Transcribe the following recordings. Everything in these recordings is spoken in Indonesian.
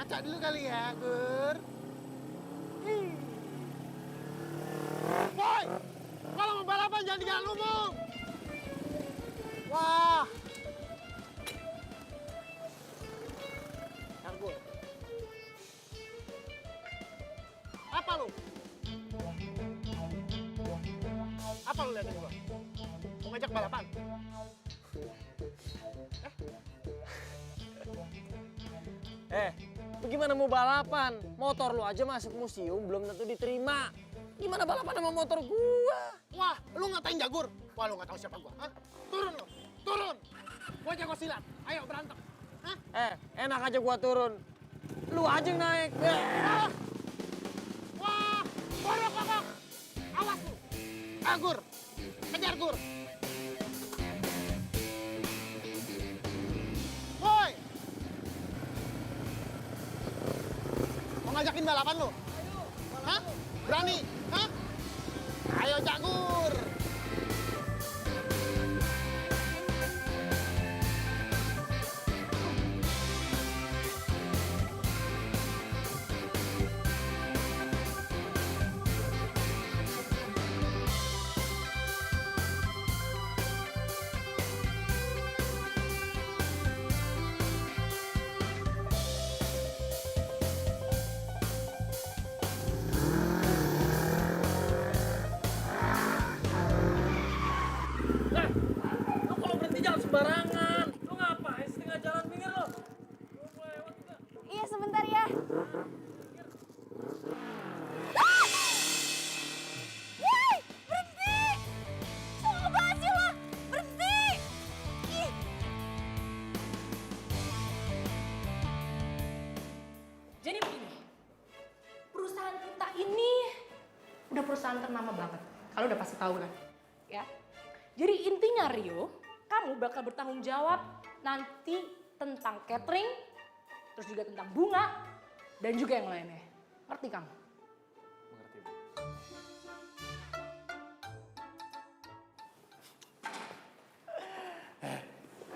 Acak dulu kali ya, Gur. Boy, kalau mau balapan jangan di jalan umum. Wah. Ntar Gur. Apa lu? Apa lu liatin gua? Mau ngajak balapan? Lu gimana mau balapan? Motor lu aja masuk museum belum tentu diterima. Gimana balapan sama motor gua? Wah, lu ngatain Jagur? Wah, lu nggak tahu siapa gua. Hah? Turun lu, turun. Gua jago silat. Ayo berantem. Hah? Enak aja gua turun. Lu aja yang naik. Wah, borok kokok. Awas lu. Gur, kejar Gur. Woi. Mau ngajakin balapan lu? Hah? Berani? Hah? Ayo Jagur. Lu kalau berhenti jangan sembarangan. Lu ngapain setengah jalan pinggir lu? Lu mau lewat juga. Iya sebentar ya. Woi, berhenti! Kok banget sih lo? Berhenti! Ih. Jadi begini, perusahaan kita ini udah perusahaan ternama banget. Kalau udah pasti tahu kan, ya. Jadi intinya Rio, kamu bakal bertanggung jawab nanti tentang catering, terus juga tentang bunga, dan juga yang lainnya. Ngerti kamu? Mengerti, Bu.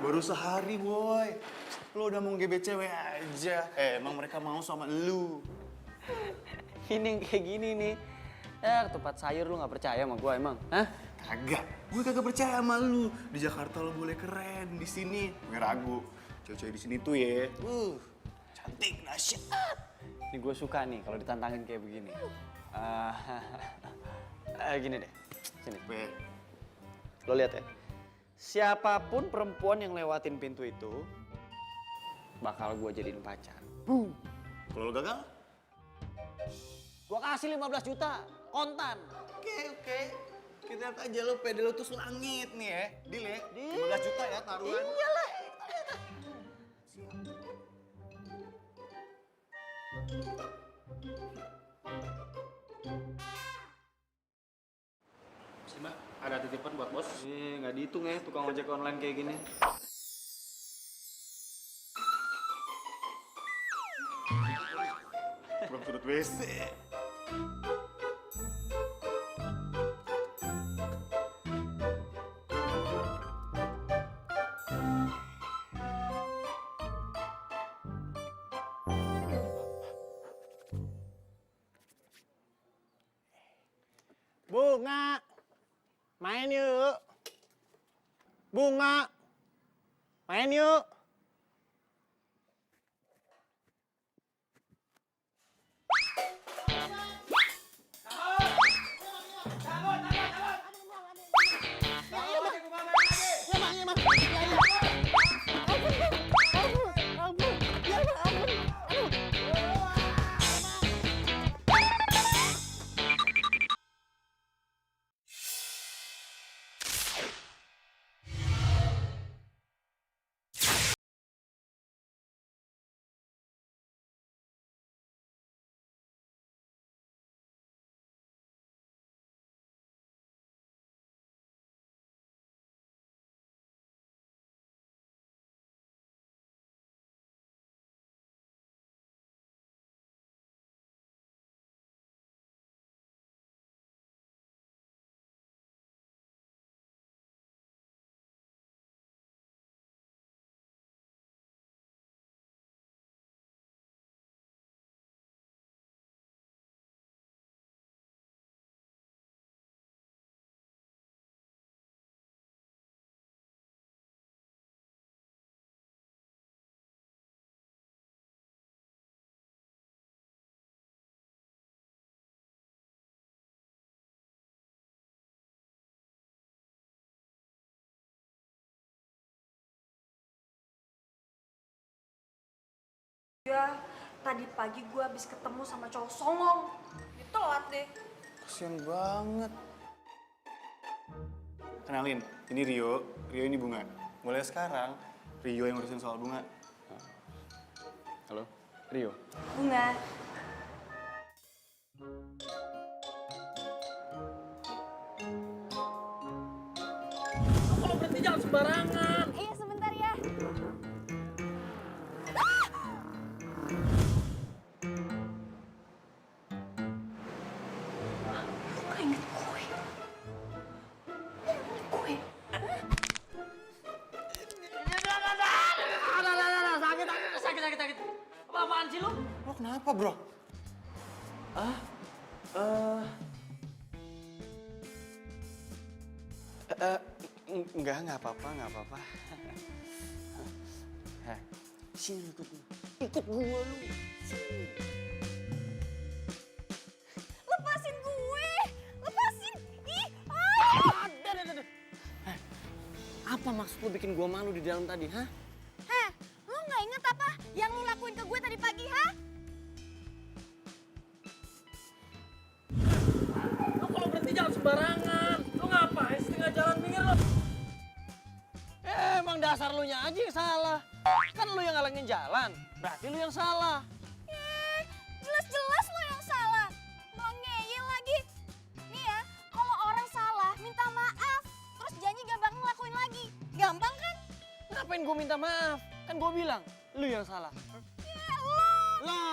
Baru sehari, boy. Lo udah mau gebet cewek aja. Emang mereka mau sama lu? Ini yang kayak gini nih. Ketupat sayur lu gak percaya sama gua emang? Hah? Kagak. Gue kagak percaya sama lu. Di Jakarta lo boleh keren, di sini gue ragu. Cewek-cewek di sini tuh ya, cantik, dahsyat. Ini gue suka nih kalau ditantangin kayak begini. Gini deh, sini. Be, Lo lihat ya. Siapapun perempuan yang lewatin pintu itu bakal gue jadiin pacar. kalau lo gagal? Gue kasih 15 juta kontan. Oke. Kita lihat aja lo pede lo tuh selangit nih ya. Deal ya? 15 juta ya taruhan. Iyalah. Sih mbak, ada titipan buat bos. Nggak dihitung ya tukang ojek online kayak gini. Belum sudut WC. Bunga. Main yuk. Bunga. Main yuk. Tadi pagi gue habis ketemu sama cowok songong. Ditelat deh. Kasian banget. Kenalin, ini Rio. Rio ini Bunga. Mulai sekarang, Rio yang ngurusin soal Bunga. Halo, Rio. Bunga. Kalau berhenti jangan sembarangan. Iya sebentar ya. Gak inget gue. Gue. Sakit. Apa-apaan sih lu? Lo kenapa, bro? Nggak apa-apa. Heh, sini ikut gua lu. Lepasin gue. Lepasin. Ih. Apa maksud lu bikin gua malu di dalam tadi, hah? Heh, lu nggak inget apa yang lu lakuin ke gue tadi pagi, ha? Lu kalau berhenti jangan sembarangan. Lu ngapain setengah jalan minggir lu? Emang dasar lu nya aja yang salah. Kan lu yang ngalangin jalan, berarti lu yang salah. Jelas-jelas lo yang salah. Mau ngeyel lagi. Nih ya, kalau orang salah minta maaf, terus janji gak bakal ngelakuin lagi. Gampang kan? Ngapain gua minta maaf? Kan gua bilang, lu yang salah. Ya lo. Lo.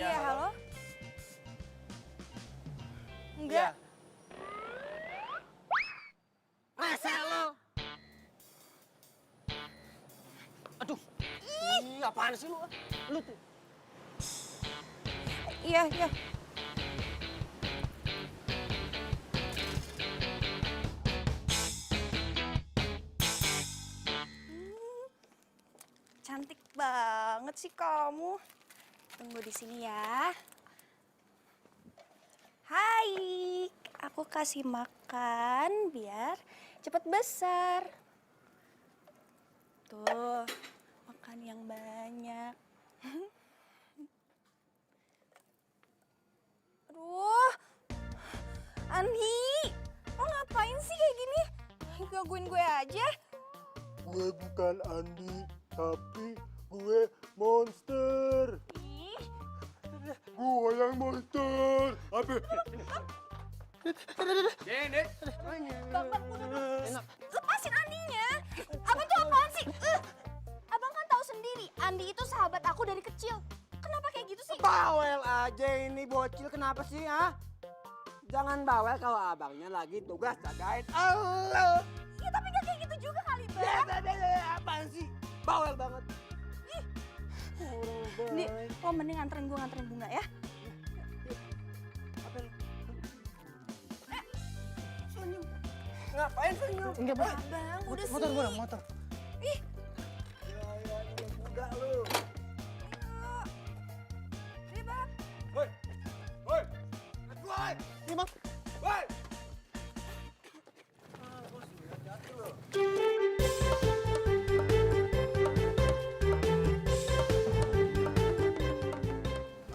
Iya, halo? Enggak. Masa lo? Aduh. Ih, apaan sih lu? Lu tuh. Iya. Cantik banget sih kamu. Tunggu di sini ya. Hai, aku kasih makan biar cepet besar. Tuh, makan yang banyak. Aduh, Andi, lo ngapain sih kayak gini? Gangguin gue aja. Gue bukan Andi, tapi gue monster. Ih, Gue yang monster. Apa? Bang, lepasin Andinya. Abang tuh apaan sih? Abang kan tahu sendiri, Andi itu sahabat aku dari kecil. Kenapa kayak gitu sih? Bawel aja ini bocil, kenapa sih, ha? Jangan bawel kalau abangnya lagi tugas jagain elu. Ya tapi gak kayak gitu juga kali, Bang. Apaan sih? Bawel banget. Nih, lo mending nganterin Bunga ya. Apa lu? Senyum. Ngapain senyum? Enggak, Bang. Abang, udah sih. Motor. Ih, Ya, ini muda lu. ayo. Nih, Bang. Woi. Woi. Woi. Ini, Bang. Woi.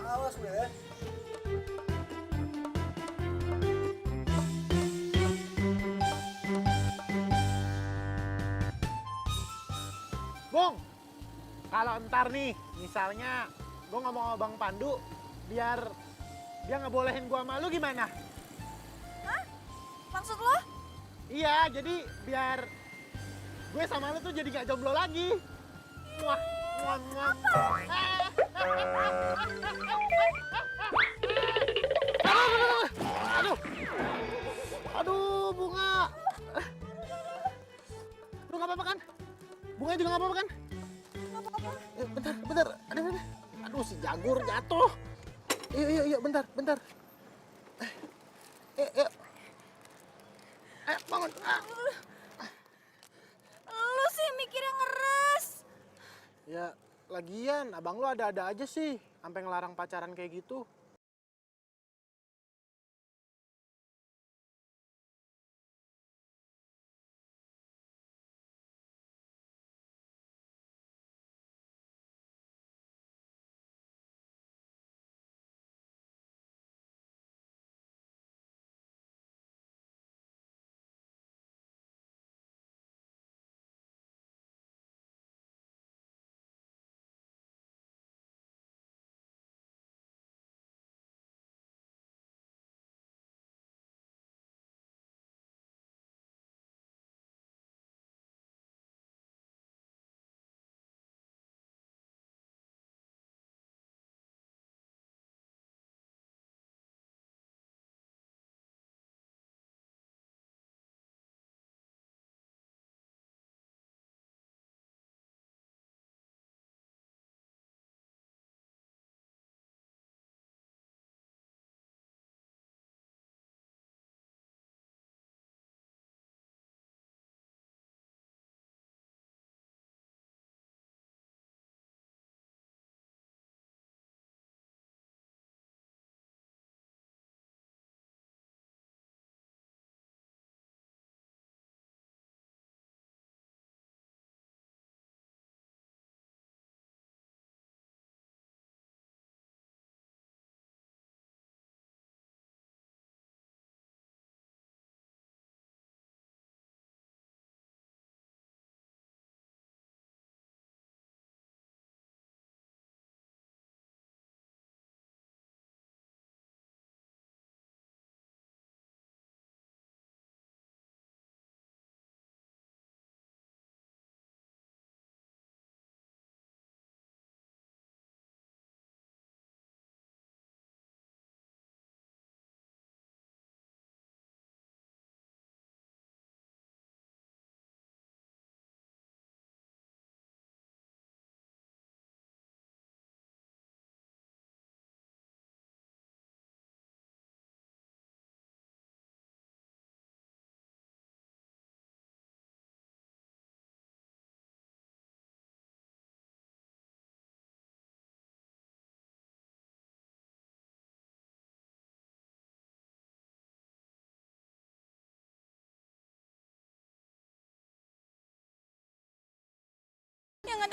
Awas lu ya. Bung, kalau ntar nih, misalnya gue ngomong sama Bang Pandu, biar dia ngebolehin gue sama lu gimana? Maksud lo? Iya, jadi biar gue sama lu tuh jadi gak jomblo lagi. Muah, muah, muah. Aduh, aduh, Bunga. Lu gak apa-apa kan? Bunga juga gak apa-apa kan? Bentar. Aduh, si Jagur jatuh. Yuk, bentar. Yuk. Ayo, bangun. Lu sih mikirnya ngeres. Ya, lagian abang lu ada-ada aja sih. Sampai ngelarang pacaran kayak gitu.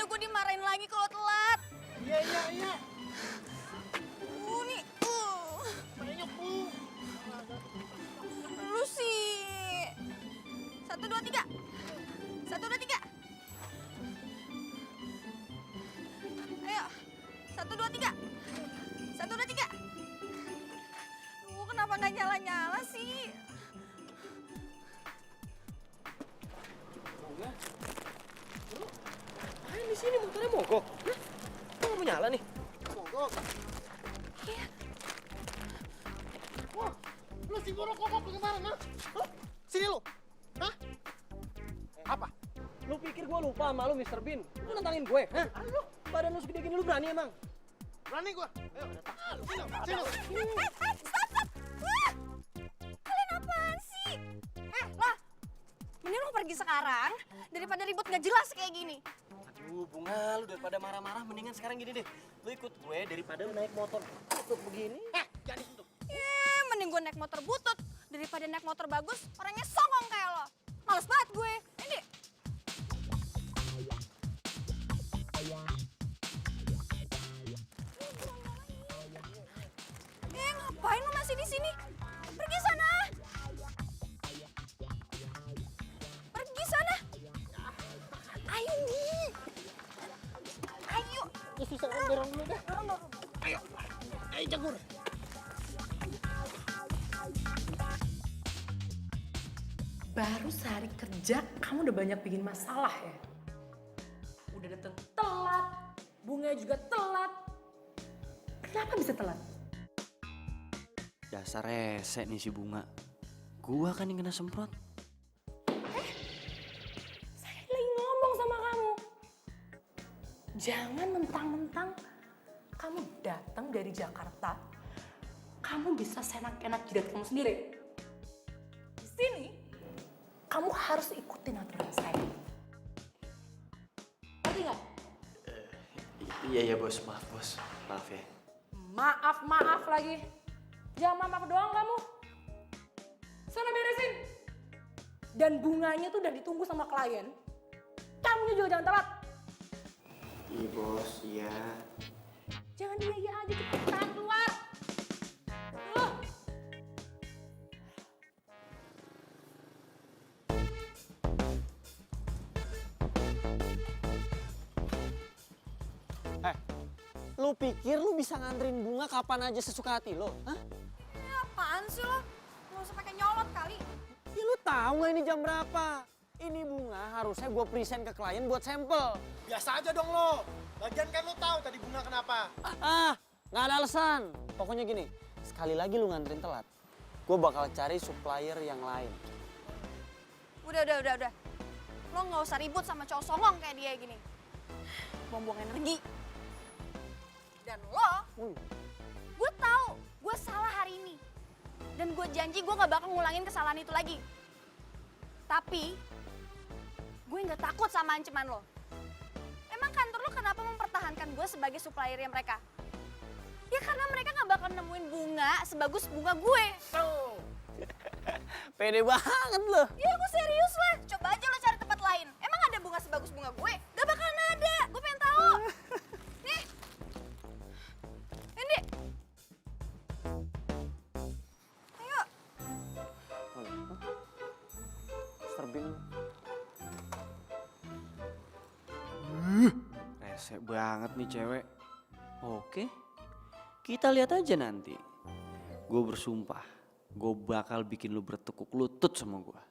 Aduh, gue dimarahin lagi kalau telat. Iya. Nih, Banyak, Bu. lu sih. 1, 2, 3. 1, 2, 3. Ayo. 1, 2, 3. 1, 2, 3. Kenapa nggak nyala-nyala sih? Main di sini motornya mogok. Hah? Kok nggak mau nyala nih? Mogok. Iya. Wah, lu si buruk kokok kemana, Hah? Sini lu. Hah? Apa? Lu pikir gua lupa sama lu, Mr. Bean? Lu nantangin gue? Hah? Lu badan lu segede gini lu berani emang? Berani gua. Ayo, sini. Stop. Wah! Kalian apaan sih? Lah. Mending lu pergi sekarang daripada ribut nggak jelas kayak gini. Aduh, Bunga, lu daripada marah-marah mendingan sekarang gini deh. Lu ikut gue daripada lu naik motor butut begini. Jangan disentuh. Mending gue naik motor butut daripada naik motor bagus orangnya songong kayak lo. Males banget gue. Ini. Ngapain lo masih di sini? Pergi sana. Pergi sana. Ayo nih. Ayo. Ya susah kan dorong dulu deh. Dorong. Ayo Jagur. Baru sehari kerja, kamu udah banyak bikin masalah ya? Udah datang telat, Bunga juga telat. Kenapa bisa telat? Dasar rese nih si Bunga. Gua kan yang kena semprot. Saya lagi ngomong sama kamu. Jangan mentang-mentang kamu datang dari Jakarta, kamu bisa senak-enak jidat kamu sendiri. Di sini, kamu harus ikutin aturan saya. Ngerti nggak? Iya bos, maaf bos. Maaf ya. Maaf lagi. Jangan maaf doang kamu. Sana beresin. Dan bunganya tuh udah ditunggu sama klien. Kamunya juga jangan telat. Iya bos, iya. Jangan dia aja cepetan keluar. Tuh. Lu pikir lu bisa nganterin Bunga kapan aja sesuka hati lo? Hah? Apaan sih lo? Nggak usah pakai nyolot kali. Ya lu tahu nggak ini jam berapa? Ini Bunga harusnya gue present ke klien buat sampel. Biasa aja dong lo. Lagian kan lo tahu tadi Bunga kenapa. Nggak ada alasan. Pokoknya gini, sekali lagi lu nganterin telat, gue bakal cari supplier yang lain. Udah. Lo nggak usah ribut sama cowok songong kayak dia gini. Buang-buang energi. Dan lo, gue tahu gue salah hari ini. Dan gue janji gue gak bakal ngulangin kesalahan itu lagi. Tapi, gue nggak takut sama ancaman lo. Emang kantor lo kenapa mempertahankan gue sebagai suppliernya mereka? Ya karena mereka gak bakal nemuin bunga sebagus bunga gue. Pede banget lo. Ya gue serius lah, coba aja lo cari tempat lain. Emang ada bunga sebagus bunga gue? Gak bakalan ada, gue pengen tahu. Nih, ini. Ayo. Mr. Bean. Rese banget nih cewek. Oke, kita lihat aja nanti. Gue bersumpah, gue bakal bikin lu bertekuk lutut sama gue.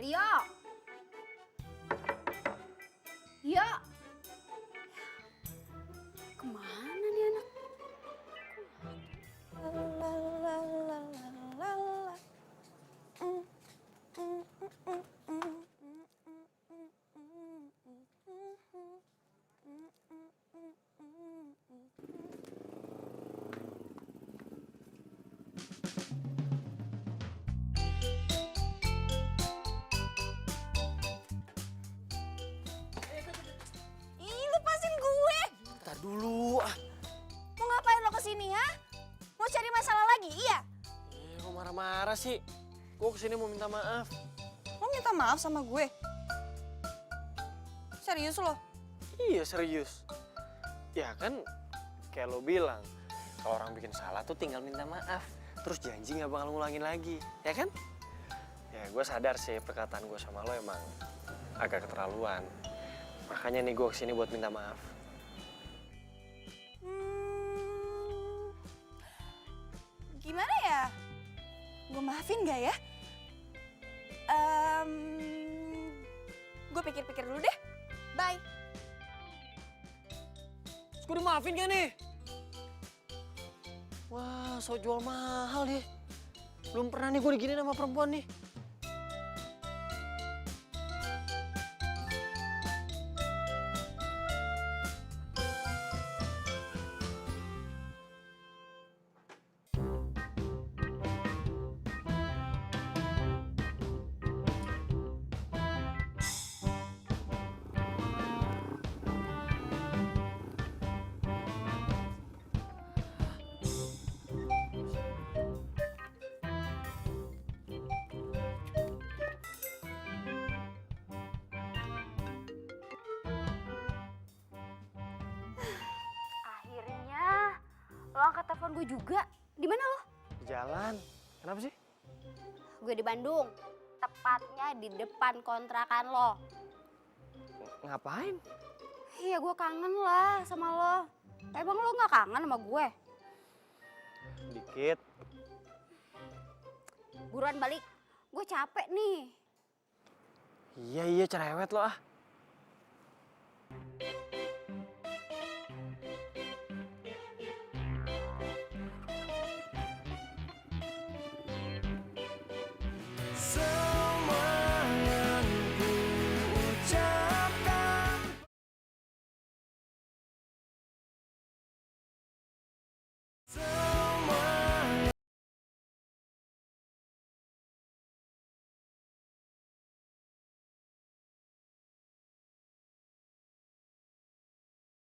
Rio. Rio. Kemana nih anak? marah-marah sih? Gue kesini mau minta maaf. Lo minta maaf sama gue? Serius lo? Iya serius. Ya kan kayak lo bilang, kalau orang bikin salah tuh tinggal minta maaf. Terus janji gak bakal ngulangin lagi, ya kan? Ya gue sadar sih perkataan gue sama lo emang agak keterlaluan. Makanya nih gue kesini buat minta maaf. Gimana ya? Gue maafin gak ya? Gue pikir-pikir dulu deh. Bye. Terus gue dimaafin gak nih? Wah, so jual mahal deh. Belum pernah nih gue diginiin sama perempuan nih. Akhirnya lo angkat telepon gue juga. Di mana lo? Di jalan. Kenapa sih? Gue di Bandung. Tepatnya di depan kontrakan lo. Ngapain? Iya, gue kangen lah sama lo. Emang lo gak kangen sama gue? Dikit. Buruan balik. Gue capek nih. Iya cerewet lo ah.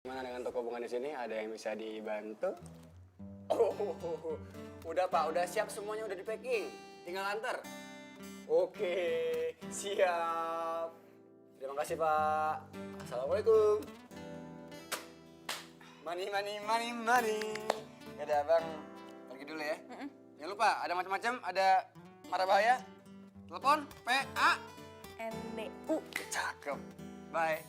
Gimana dengan toko bunga di sini? Ada yang bisa dibantu? Oh, udah Pak, udah siap semuanya, udah di packing. Tinggal antar. Oke, siap. Terima kasih Pak. Assalamualaikum. Money. Ya udah Bang, pergi dulu ya. Jangan lupa, ada macam-macam, ada marah bahaya. Telepon PA NBU. Cakep. Bye.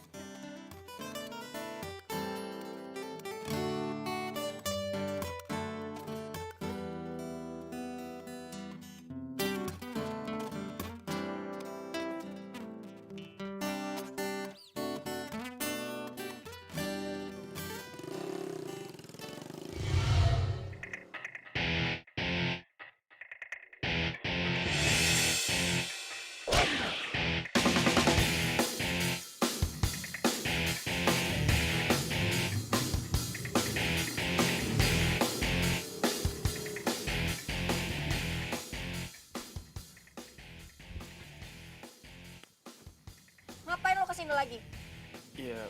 Ngapain lo kesini lagi? Ya,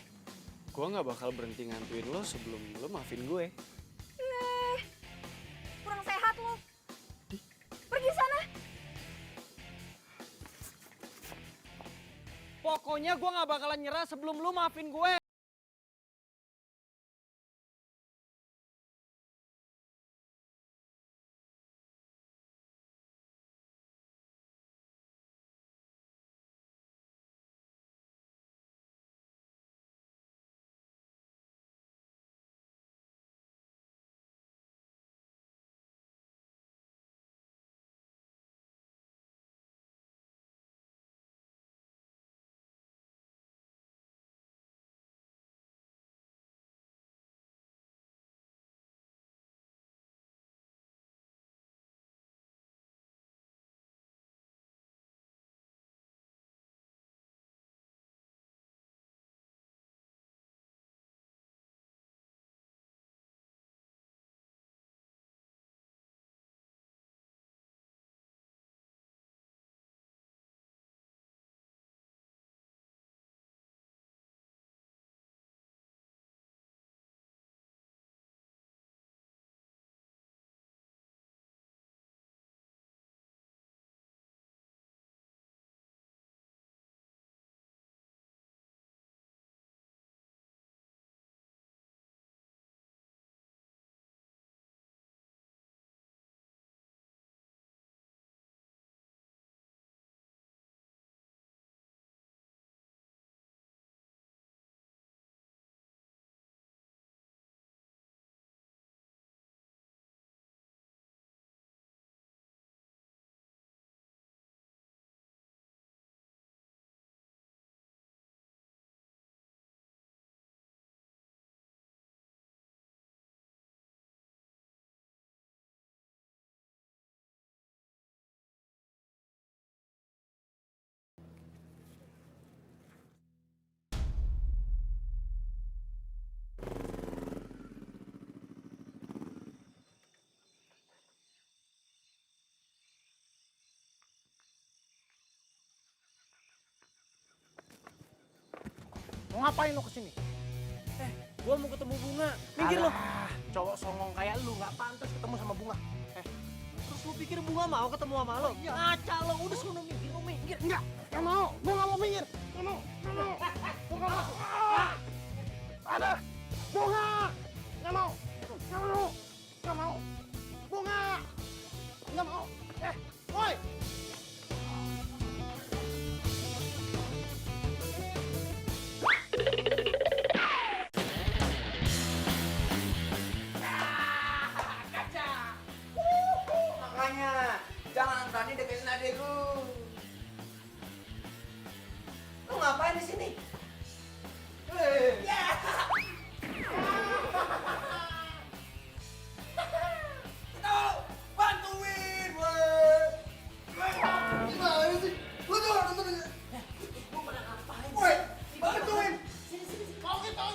gue nggak bakal berhenti ngantuin lo sebelum lo maafin gue. Kurang sehat lo. Pergi sana. Pokoknya gue gak bakalan nyerah sebelum lu maafin gue. Mau ngapain lo kesini? Gua mau ketemu Bunga. Minggir lo. Alah, cowok songong kayak lu nggak pantas ketemu sama Bunga. Terus lu pikir Bunga mau ketemu sama lo? Ngaca lo, udah sono minggir, lo minggir. Enggak, nggak mau. Gue nggak mau minggir. Nggak mau, nggak mau. Gue nggak mau. Ada, Bunga. Nggak mau, nggak mau, nggak mau. Bunga, nggak mau. Woi. Makanya jangan berani deketin adek lu. Lu ngapain di sini? Bantuin, woi. Gimana sih? Lu tuh nonton. Woi, bantuin. Mau kita.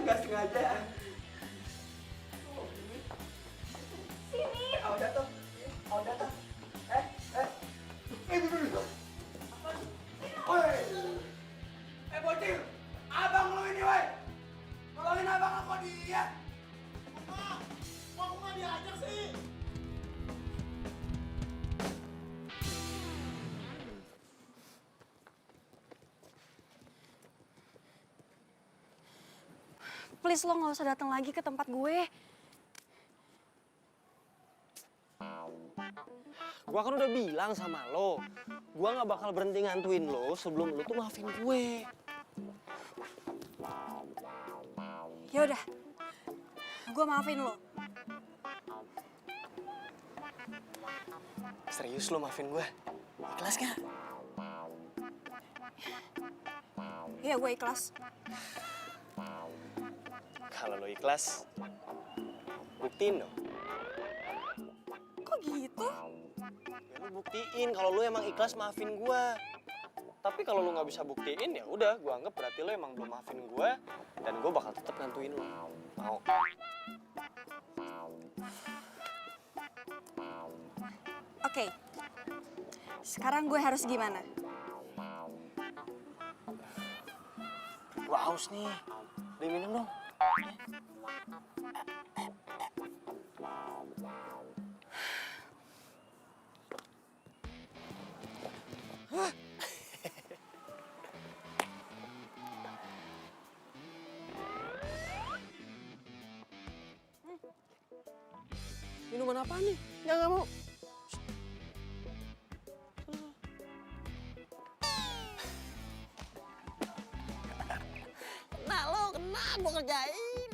Enggak sengaja. Sini. Udah tuh. Udah tuh. Dulu. Woi. Bocil. Abang lu ini, woi. Tolongin abang aku dia. Kok aku nggak diajak sih? Please lo nggak usah datang lagi ke tempat gue. Gua kan udah bilang sama lo, gua nggak bakal berhenti ngantuin lo sebelum lo tuh maafin gue. Ya udah, gue maafin lo. Serius lo maafin gue? Ikhlas gak? Iya gue ikhlas. Kalau lo ikhlas, buktiin dong. Kok gitu? Ya lo buktiin kalau lo emang ikhlas maafin gue. Tapi kalau lo nggak bisa buktiin ya udah, gue anggap berarti lo emang belum maafin gue dan gue bakal tetap ngantuin lo. Mau? Oke. Sekarang gue harus gimana? Gue haus nih, beli minum dong. Minuman apa nih? Nggak mau. Kena lo, kena gue kerjain.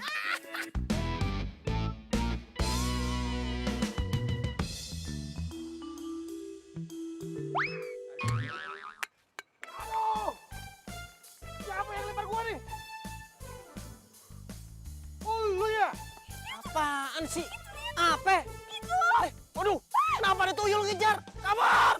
Aduh! Siapa yang lempar gua nih? Oh, lu ya? Apaan sih? Apa? Waduh, kenapa ada tuyul ngejar? Kabur!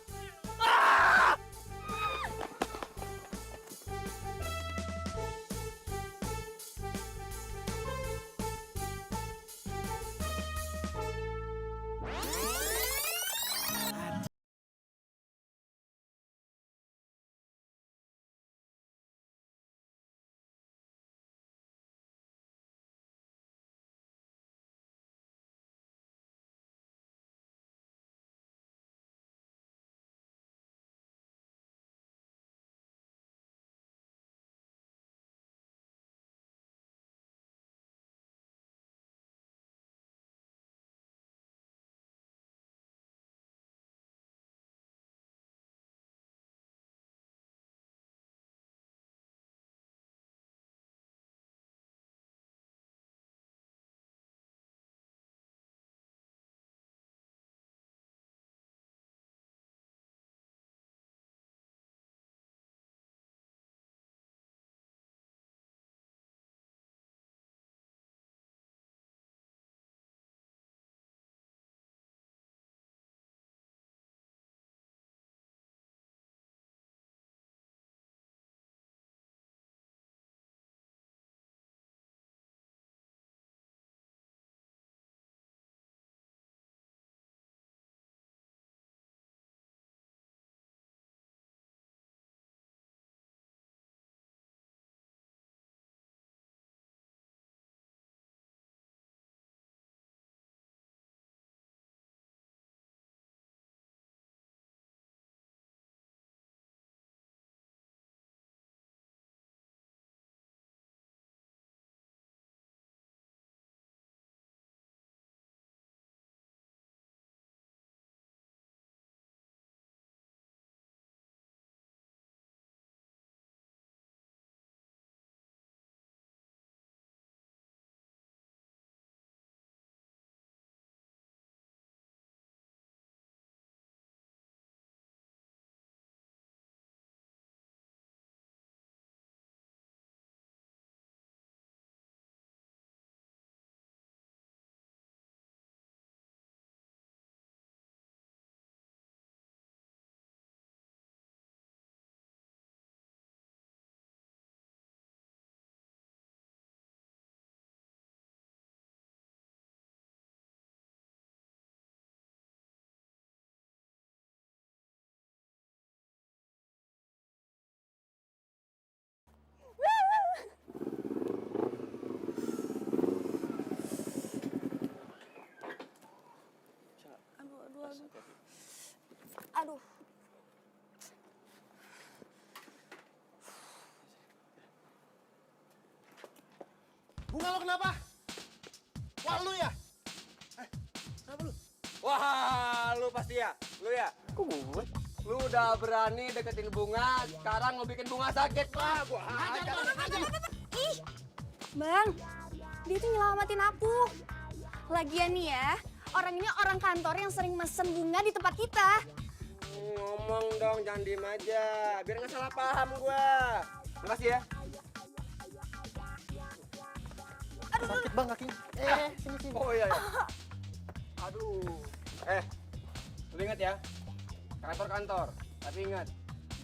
Aduh. Bunga lo kenapa? Wah lu ya? Kenapa lu? Wah, lu pasti ya? Lu ya? Kok gue? Lu udah berani deketin bunga, sekarang lu bikin bunga sakit. Wah, gua hajar. Ih, Bang, dia tuh nyelamatin aku. Lagian nih ya, orang ini orang kantor yang sering mesen bunga di tempat kita. Ngomong dong, jangan diem aja. Biar nggak salah paham gua. Makasih ya. Sakit bang kakinya. Sini. Oh iya ya. Aduh. Lu inget ya? Kantor-kantor. Tapi ingat,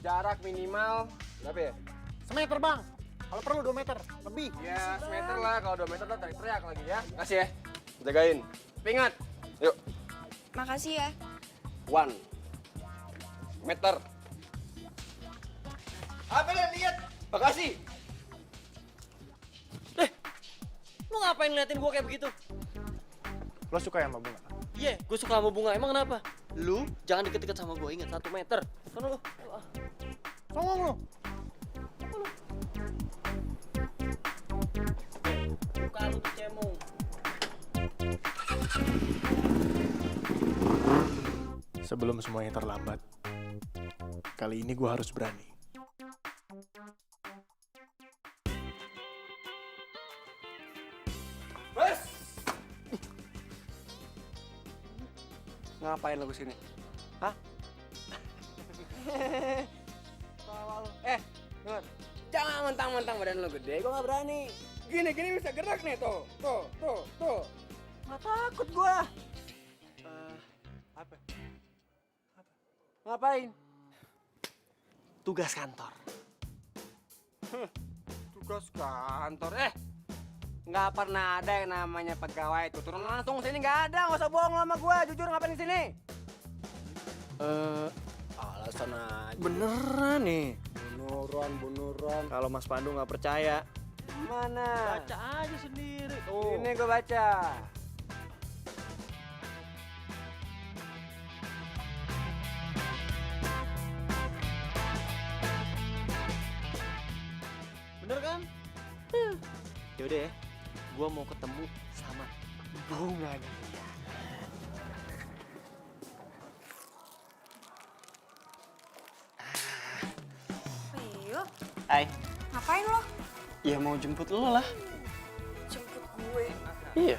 jarak minimal berapa ya? Semeter bang. Kalau perlu 2 meter lebih. Ya, semeter lah. Kalau 2 meter tuh teriak lagi ya. Makasih ya. Jagain. Tapi ingat, yuk. Makasih ya. 1 meter. Apa lihat? Makasih. Lu ngapain ngeliatin gua kayak begitu? Lo suka ya sama bunga? Iya, gue suka sama bunga. Emang kenapa? Lu jangan deket-deket sama gue. Ingat 1 meter. Sono lu. Songong lo. Buka lu tuh cemong. Sebelum semuanya terlambat, kali ini gue harus berani. Bos! Ngapain lo kesini? Hah? Dengar. Jangan mentang-mentang badan lo gede, gue gak berani. Gini bisa gerak nih, tuh. Gak takut gue. Apa? Ngapain? Tugas kantor. Tugas kantor, nggak pernah ada yang namanya pegawai itu. Turun langsung sini, nggak ada. Nggak usah bohong sama gue. Jujur ngapain di sini? Alasan aja. Beneran nih. Beneran. Kalau Mas Pandu nggak percaya, Mana? baca aja sendiri. Tuh. Ini gue baca. Bener kan? Yaudah ya, gue mau ketemu sama bunga nih. Rio, Hai. ngapain lo? Ya mau jemput lo lah. Jemput gue. Iya.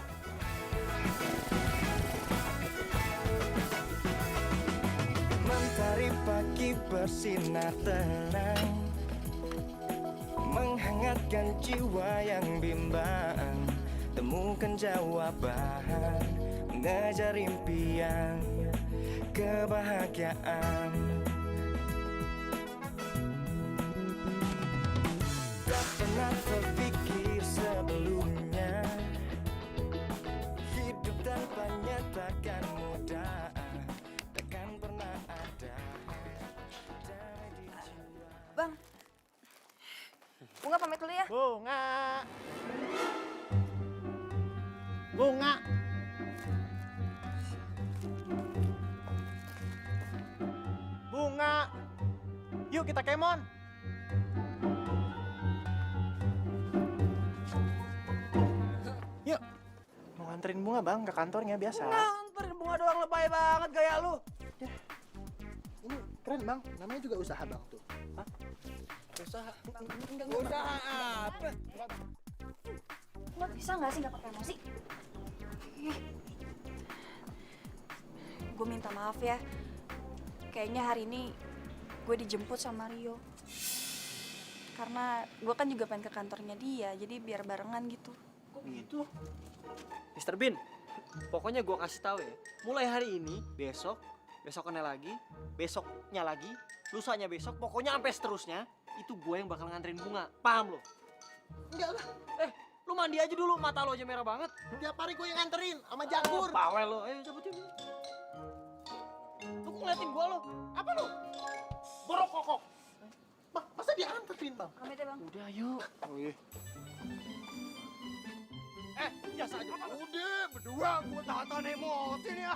Mentari pagi bersinar terang, menghangatkan jiwa yang bimbang. Temukan jawaban, mengejar impian, kebahagiaan. Tak pernah terpikir sebelumnya, hidup tanpanya takkan mudah, takkan pernah ada. Bang, Bunga pamit dulu ya. Bunga. Bunga. Yuk kita kemon. Yuk. Mau nganterin bunga bang ke kantornya biasa. Nganterin bunga doang, lebay banget gaya lu. Ini keren bang, namanya juga usaha bang tuh. Hah? Usaha apa? Lo bisa nggak sih nggak pakai emosi? Gue minta maaf ya. Kayaknya hari ini gue dijemput sama Rio. Karena gue kan juga pengen ke kantornya dia, jadi biar barengan gitu. Kok begitu? Mr. Bean, pokoknya gue kasih tahu ya. Mulai hari ini, besok, besokannya lagi, besoknya lagi, lusanya besok, pokoknya sampai seterusnya, itu gue yang bakal nganterin bunga. Paham lo? Enggak lah, Lu mandi aja dulu, mata lo aja merah banget. tiap hari gue yang nganterin sama Jagur. Bawel lo, ayo cabut cabut. Lu kok ngeliatin gue lo? Apa lu? Borok kokok. Bang, masa dia anterin bang? Pamit ya bang. Udah yuk. Biasa aja. Udah, berdua gue tahan emosi nih ya.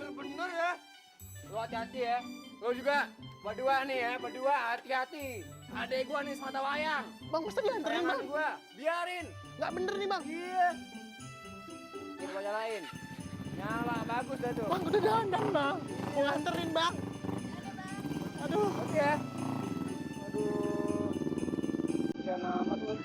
bener-bener ya. Lo hati-hati ya. Lo juga berdua nih ya, berdua hati-hati. Adek gua nih semata wayang. Bang, masa dianterin, Preman Bang? gua, biarin. Nggak bener nih, Bang. Iya. Ini gua nyalain. Nyala, bagus dah tuh. Bang, udah dandan, Bang. Mau nganterin, Bang. Aduh. Oke ya. Aduh. Jangan amat lu.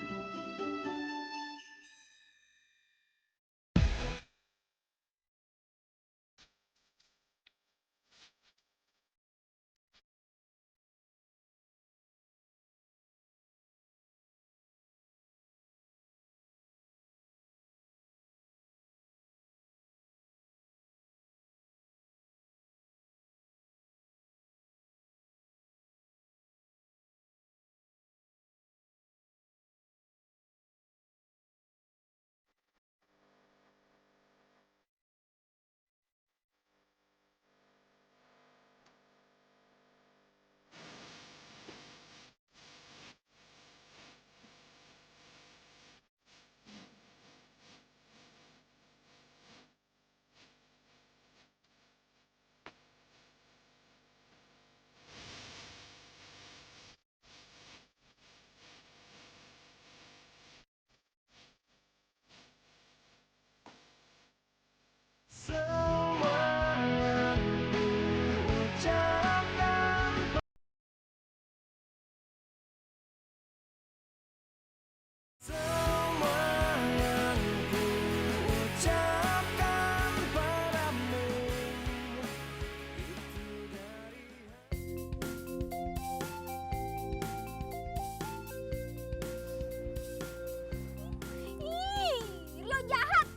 Ih, lo jahat.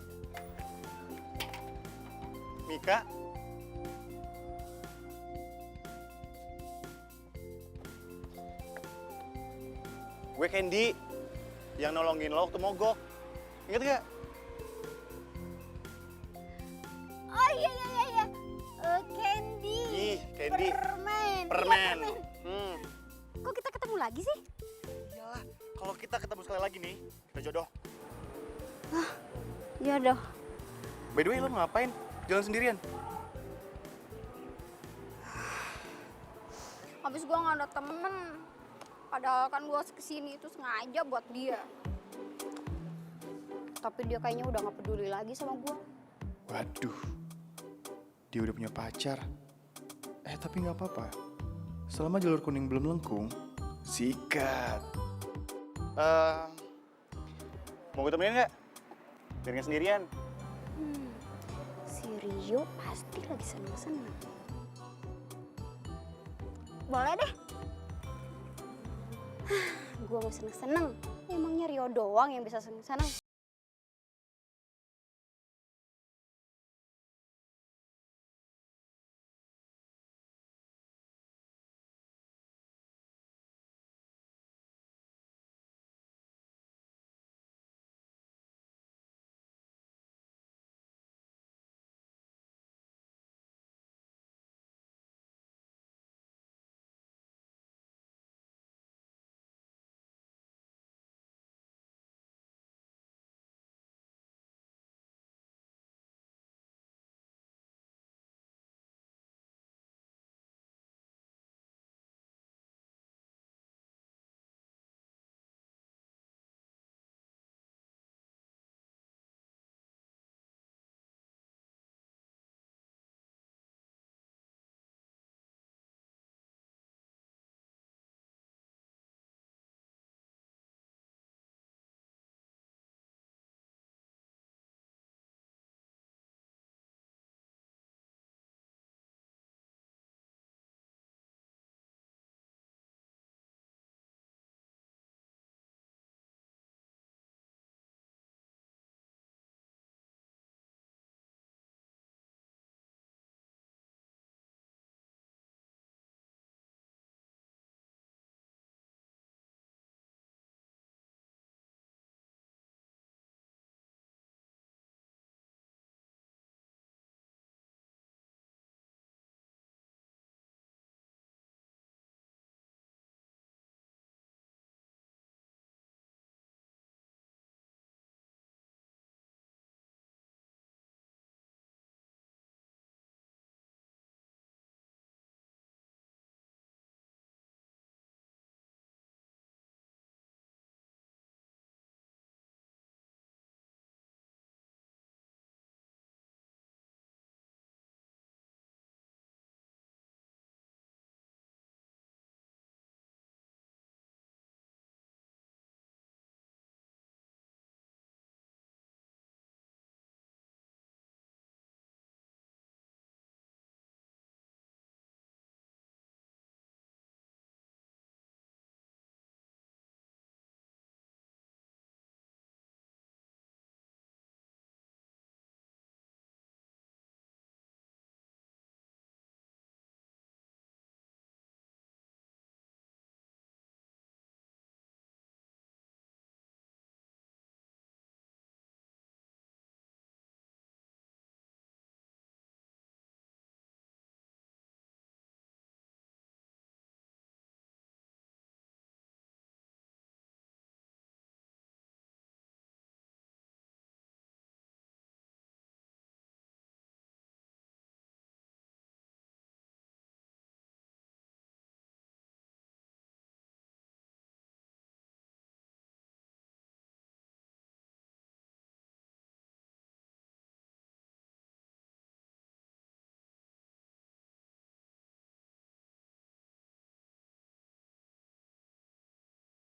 Mika, gue Candy yang nolongin lo waktu mogok. Ingat gak? Oh iya iya iya iya. Candy. Ih, Candy. Permen. Permen. Iya, Kok kita ketemu lagi sih? Iyalah, kalau kita ketemu sekali lagi nih, kita jodoh. Jodoh. By the way, lo ngapain? Jalan sendirian? Habis gua nggak ada temen. Padahal kan gua kesini itu sengaja buat dia. Tapi dia kayaknya udah nggak peduli lagi sama gua. Waduh, dia udah punya pacar. Tapi nggak apa-apa. Selama jalur kuning belum lengkung, sikat. Mau gue temenin nggak? Biar nggak sendirian. Si Rio pasti lagi seneng-seneng. Boleh deh. Gua mau seneng-seneng. Emangnya Rio doang yang bisa seneng-seneng.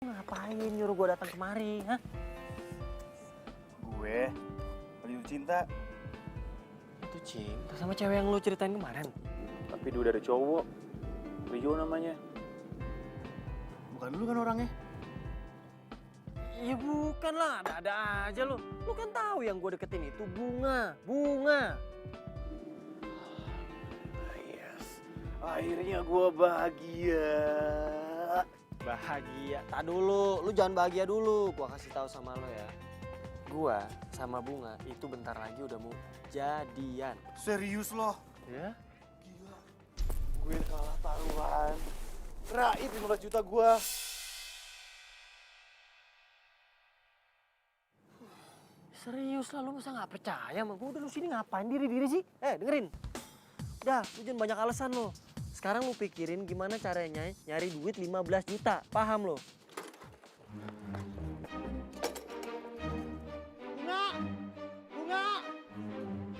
Ngapain nyuruh gue datang kemari, hah? Gue lagi cinta, Itu cinta sama cewek yang lu ceritain kemarin. tapi dia udah ada cowok. Rio namanya. Bukan lu kan orangnya? Ya bukan lah, ada aja lo. Lu kan tahu yang gue deketin itu Bunga. Bunga. Yes. Akhirnya gue bahagia. Bahagia. Tak dulu, lu jangan bahagia dulu. Gua kasih tahu sama lo ya. Gua sama Bunga itu bentar lagi udah mau jadian. Serius loh? Ya? Gila. Gue kalah taruhan. Raib 15 juta gue. Serius lah, lu masa nggak percaya sama gue? Udah lu sini ngapain diri-diri sih? Dengerin. Udah, lu jangan banyak alasan lo. Sekarang lu pikirin gimana caranya nyari duit 15 juta. Paham lo? Bunga! Bunga!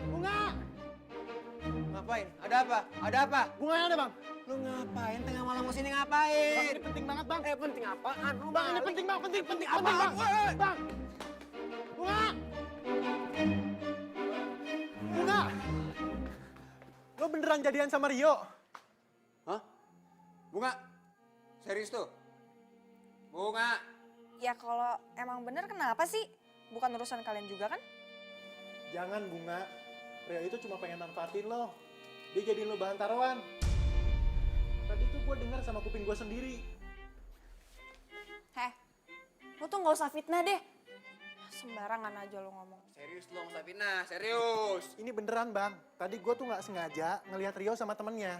Bunga! Ngapain? Ada apa? Ada apa? Bunganya ada, Bang. Lu ngapain tengah malam kesini ngapain? Bang, ini penting banget, Bang. Penting apaan? Lu Bang, ini balik. penting, Bang. Penting, Apaan? Bang. Bang! Bunga! Bunga! Lo beneran jadian sama Rio? Hah? Bunga? Serius tuh? Bunga? Ya kalau emang bener kenapa sih? Bukan urusan kalian juga kan? Jangan, Bunga. Rio itu cuma pengen manfaatin lo. Dia jadiin lo bahan taruhan. Tadi tuh gue dengar sama kuping gue sendiri. Heh, lu tuh nggak usah fitnah deh. Sembarangan aja lo ngomong. Serius lu nggak usah fitnah, serius. Ini beneran, Bang. Tadi gue tuh nggak sengaja ngelihat Rio sama temennya.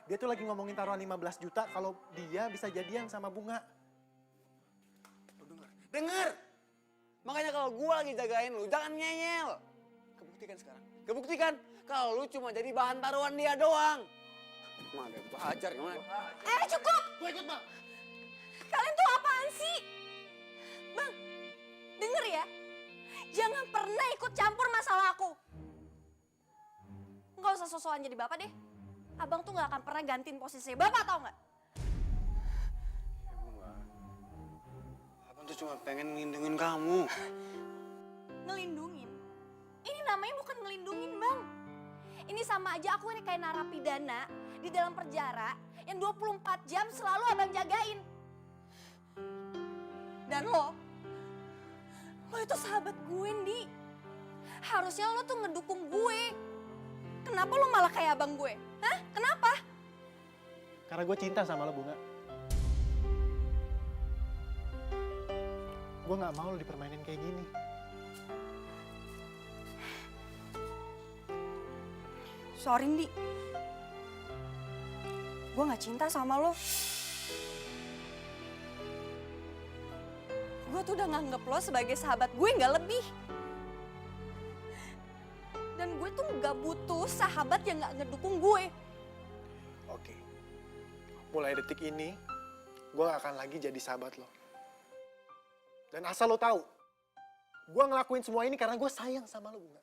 Dia tuh lagi ngomongin taruhan 15 juta kalau dia bisa jadian sama Bunga. Denger! Makanya kalau gua lagi jagain lu, jangan ngeyel. Kebuktikan sekarang. Kebuktikan kalau lu cuma jadi bahan taruhan dia doang. Mana gua hajar gimana? Cukup! Gue ikut, Bang. Kalian tuh apaan sih? Bang, denger ya. Jangan pernah ikut campur masalah aku. Nggak usah sosokan jadi bapak deh. Abang tuh nggak akan pernah gantiin posisi bapak, tau nggak? Abang tuh cuma pengen ngelindungin kamu. Ngelindungin? Ini namanya bukan ngelindungin, Bang. Ini sama aja aku ini kayak narapidana di dalam penjara yang 24 jam selalu abang jagain. Dan lo itu sahabat gue, Ndi. Harusnya lo tuh ngedukung gue. Kenapa lo malah kayak abang gue? Hah? Kenapa? Karena gue cinta sama lo, Bunga. Gue gak mau lo dipermainin kayak gini. Sorry, Ndi. Gue gak cinta sama lo. Gue tuh udah nganggep lo sebagai sahabat gue, gak lebih. Dan gue tuh gak butuh sahabat yang gak ngedukung gue. Oke. Mulai detik ini, gue gak akan lagi jadi sahabat lo. Dan asal lo tahu, gue ngelakuin semua ini karena gue sayang sama lo, Bunga.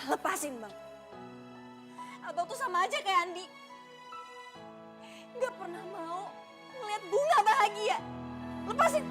Lepasin, Bang. Abang tuh sama aja kayak Andi. Gak pernah mau ngeliat Bunga bahagia. Lepasin.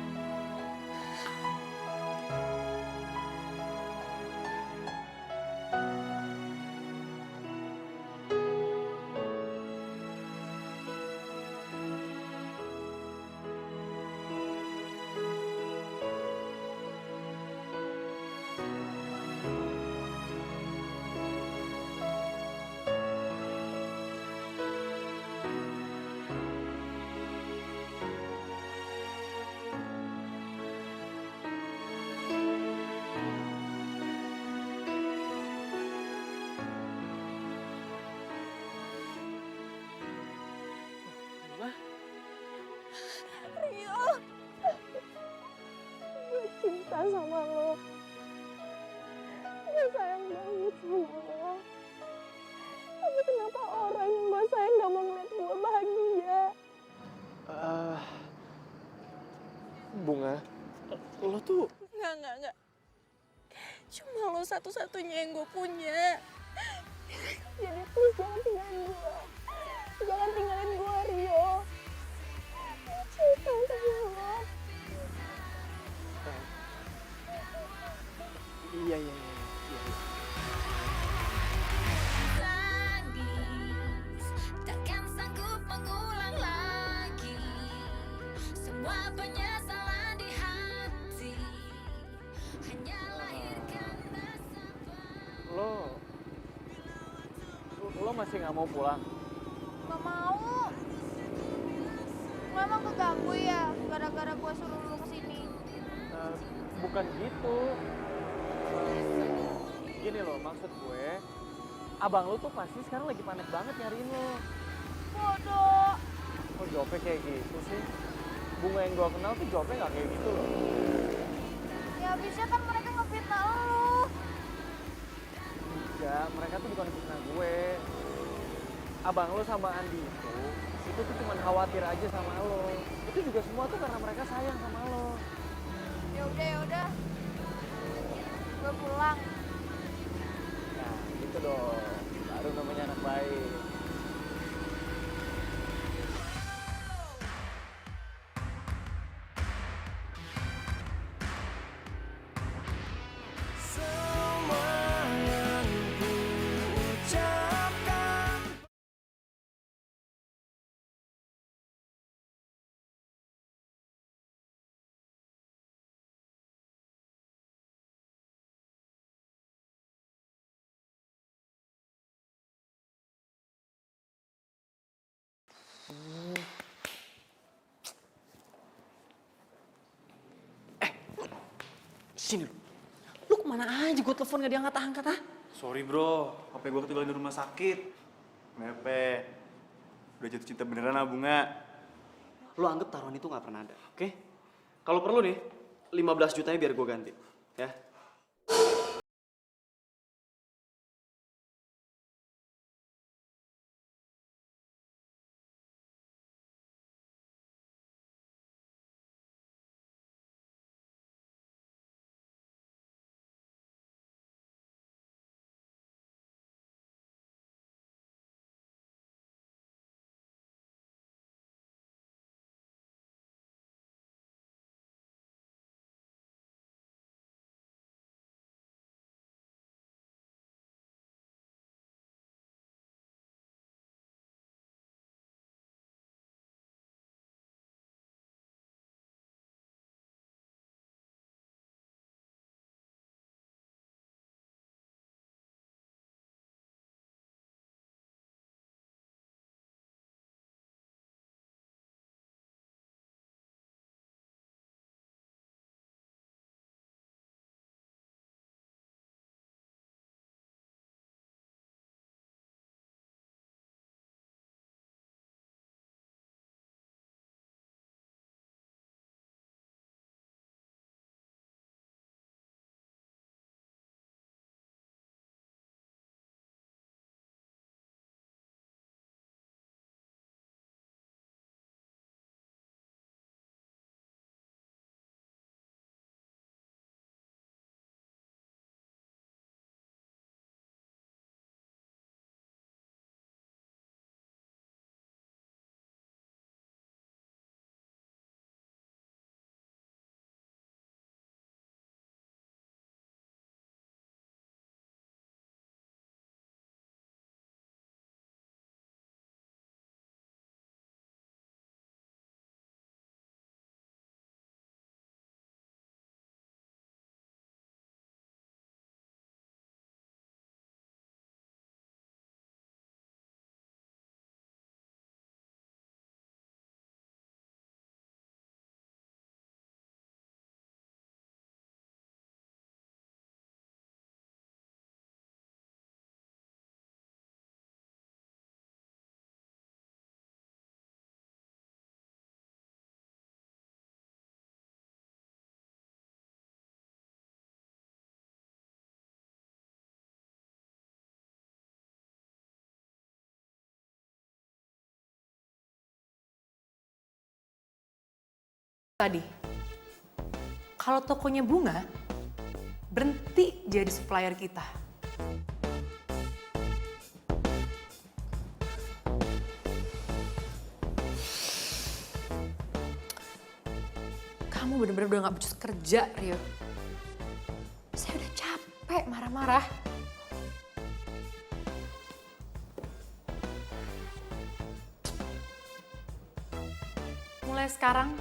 Bunga, lo tuh Enggak. Cuma lo satu-satunya yang gue punya. Jadi please jangan tinggalin gue. Jangan tinggalin gue, Rio. Cinta sama lo. iya. Tangis, takkan sanggup mengulang lagi semua penyesalan di hati. Hanya lahirkan rasa Lo masih nggak mau pulang? Gak mau. Lo emang keganggu ya gara-gara gue suruh lo kesini. Bukan gitu. Gini loh, maksud gue, abang lo tuh pasti sekarang lagi panik banget nyariin lo. Bodoh. Kok jawabnya kayak gitu sih? Bunga yang gue kenal tuh jawabnya nggak kayak gitu loh. Ya habisnya kan mereka ngefitnah lo. Enggak, mereka tuh bukan fitnah gue. Abang lo sama Andi itu tuh cuma khawatir aja sama lo. Itu juga semua tuh karena mereka sayang sama lo. Ya udah. Gue pulang. Nah, gitu dong. Baru namanya anak baik. Semua yang ku ucapkan. Sini lu. Lu kemana aja? Gue telepon gak diangkat-angkat ah. Sorry bro, HP gue ketinggalan di rumah sakit. Mepe, udah jatuh cinta beneran ah Bunga. Lo anggap taruhan itu nggak pernah ada, oke? Kalau perlu nih, 15 jutanya biar gue ganti, ya. Tadi, kalau tokonya Bunga berhenti jadi supplier kita. Kamu bener-bener udah gak becus kerja, Rio. Saya udah capek marah-marah. Mulai sekarang,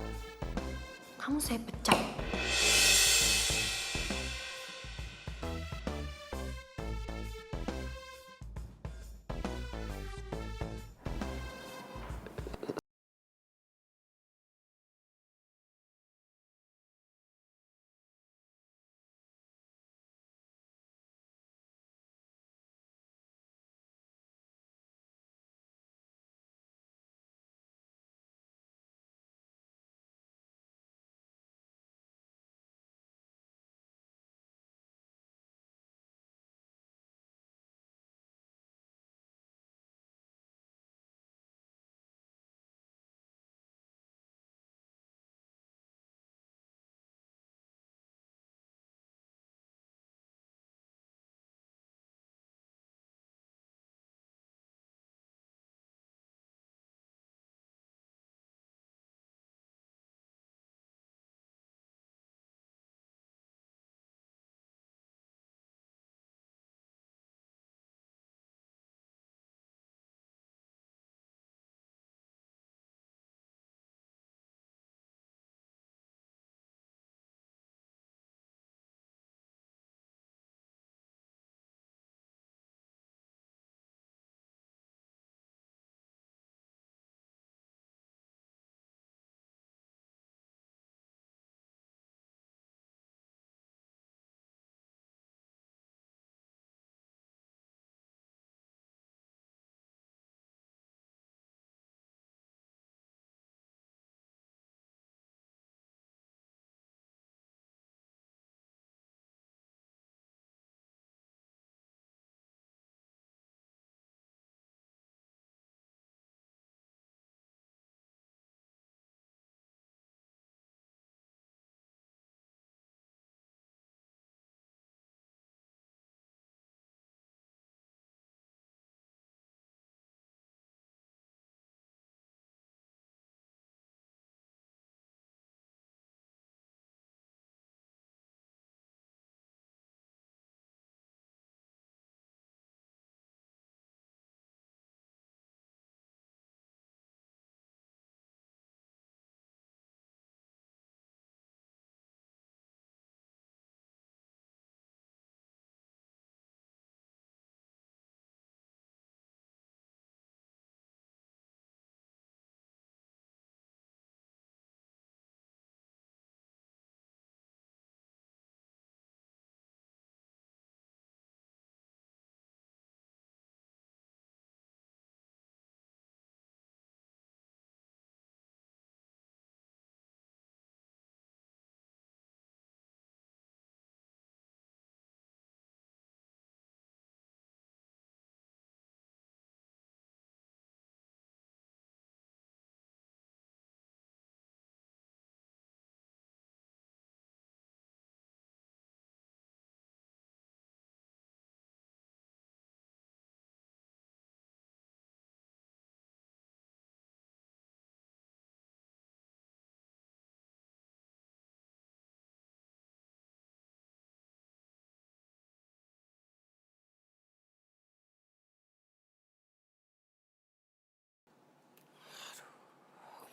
kamu saya pecat.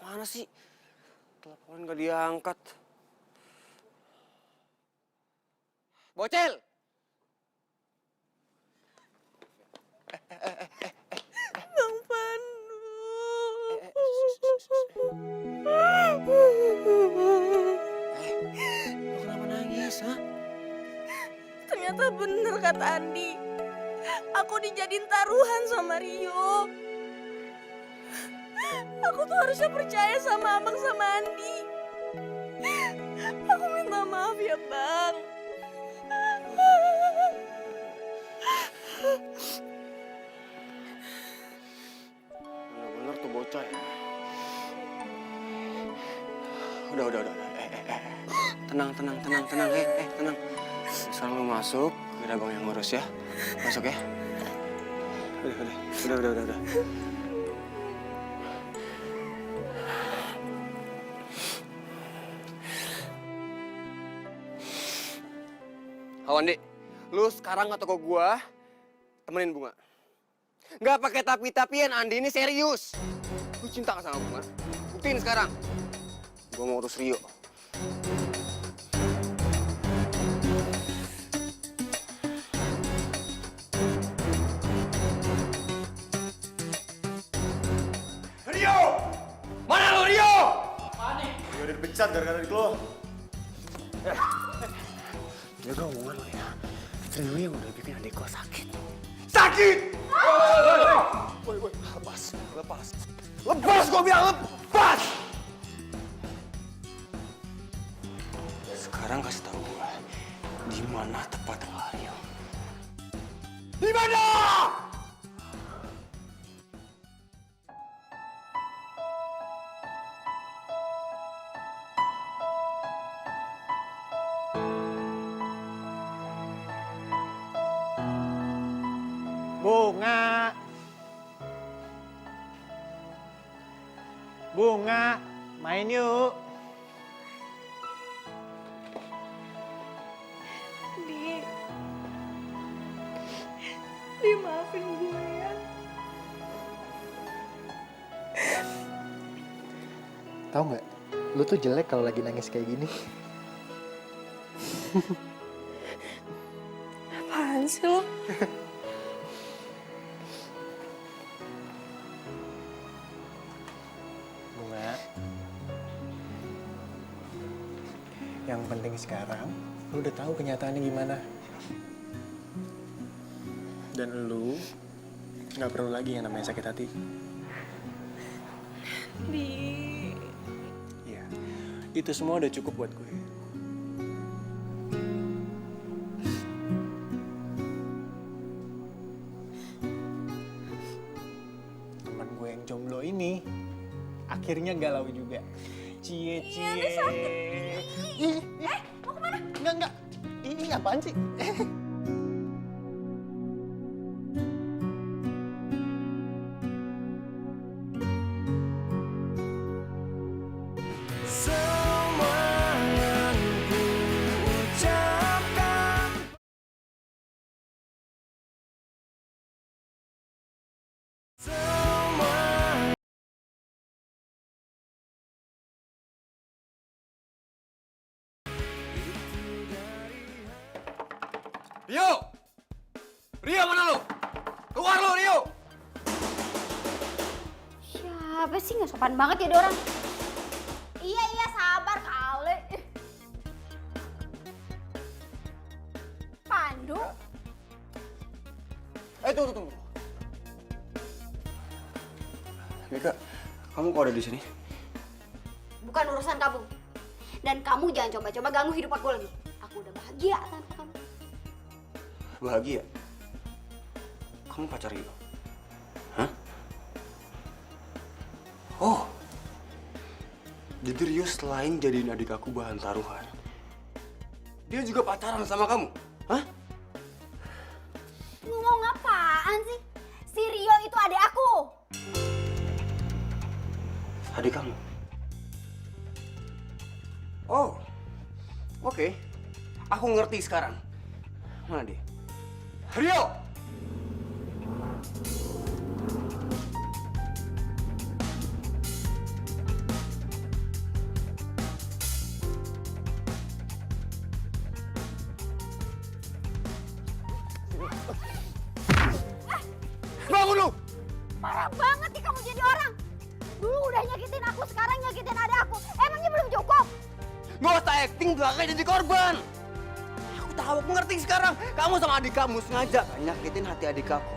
Mana sih? Telepon gak diangkat. Bocel! Bang Pandu. Lu kenapa nangis, ha? Ternyata bener kata Andi. Aku dijadiin taruhan sama Rio. Aku tuh harusnya percaya sama abang sama Andi. Aku minta maaf ya bang. Bener-bener tuh bocah ya. Udah. Tenang. Tenang. Sekarang lu masuk, biar abang yang ngurus ya. Masuk ya. Udah. Wandi, lu sekarang ke toko gua, temenin Bunga. Nggak pakai tapi-tapian, Andi ini serius. Lu cinta nggak sama Bunga? Buktiin sekarang. Gua mau urus Rio. Rio! Mana lo, Rio? Rio udah dipecat gara-gara adik lo. Jaga omongan lo ya. Rio yang udah bikin adik gua sakit. Sakit! Woi, lepas. Lepas gua bilang, lepas! Sekarang kasih tahu gua, di mana tempat Rio? Di mana? Bunga, main yuk. Di maafin gue ya. Tahu nggak, lu tuh jelek kalau lagi nangis kayak gini. Apaan sih lo? Bunga, yang penting sekarang lu udah tahu kenyataannya gimana. Dan lu nggak perlu lagi yang namanya sakit hati. Iya, itu semua udah cukup buat gue. Teman gue yang jomblo ini akhirnya galau juga. Cie. Mau kemana? Enggak. Ini apaan sih? Semua yang ku ucapkan. Semua. Rio mana lu? Keluar lu, Rio! Siapa sih, nggak sopan banget jadi orang. Iya, sabar kali. Pandu? Tunggu. Mika, kamu kok ada di sini? Bukan urusan kamu. Dan kamu jangan coba-coba ganggu hidup aku lagi. Aku udah bahagia tanpa kamu. Bahagia? Kamu pacar Rio? Hah? Oh, jadi Rio selain jadiin adik aku bahan taruhan, dia juga pacaran sama kamu? Hah? Ngomong apaan sih? Si Rio itu adik aku. Adik kamu? Oh, oke. Aku ngerti sekarang. Mana dia? Rio! Bangun lu! Parah banget nih kamu jadi orang. Dulu udah nyakitin aku, sekarang nyakitin adik aku. Emangnya belum cukup? Nggak usah acting belakang jadi korban. Aku tahu, aku ngerti sekarang. Kamu sama adik kamu sengaja nyakitin hati adik aku.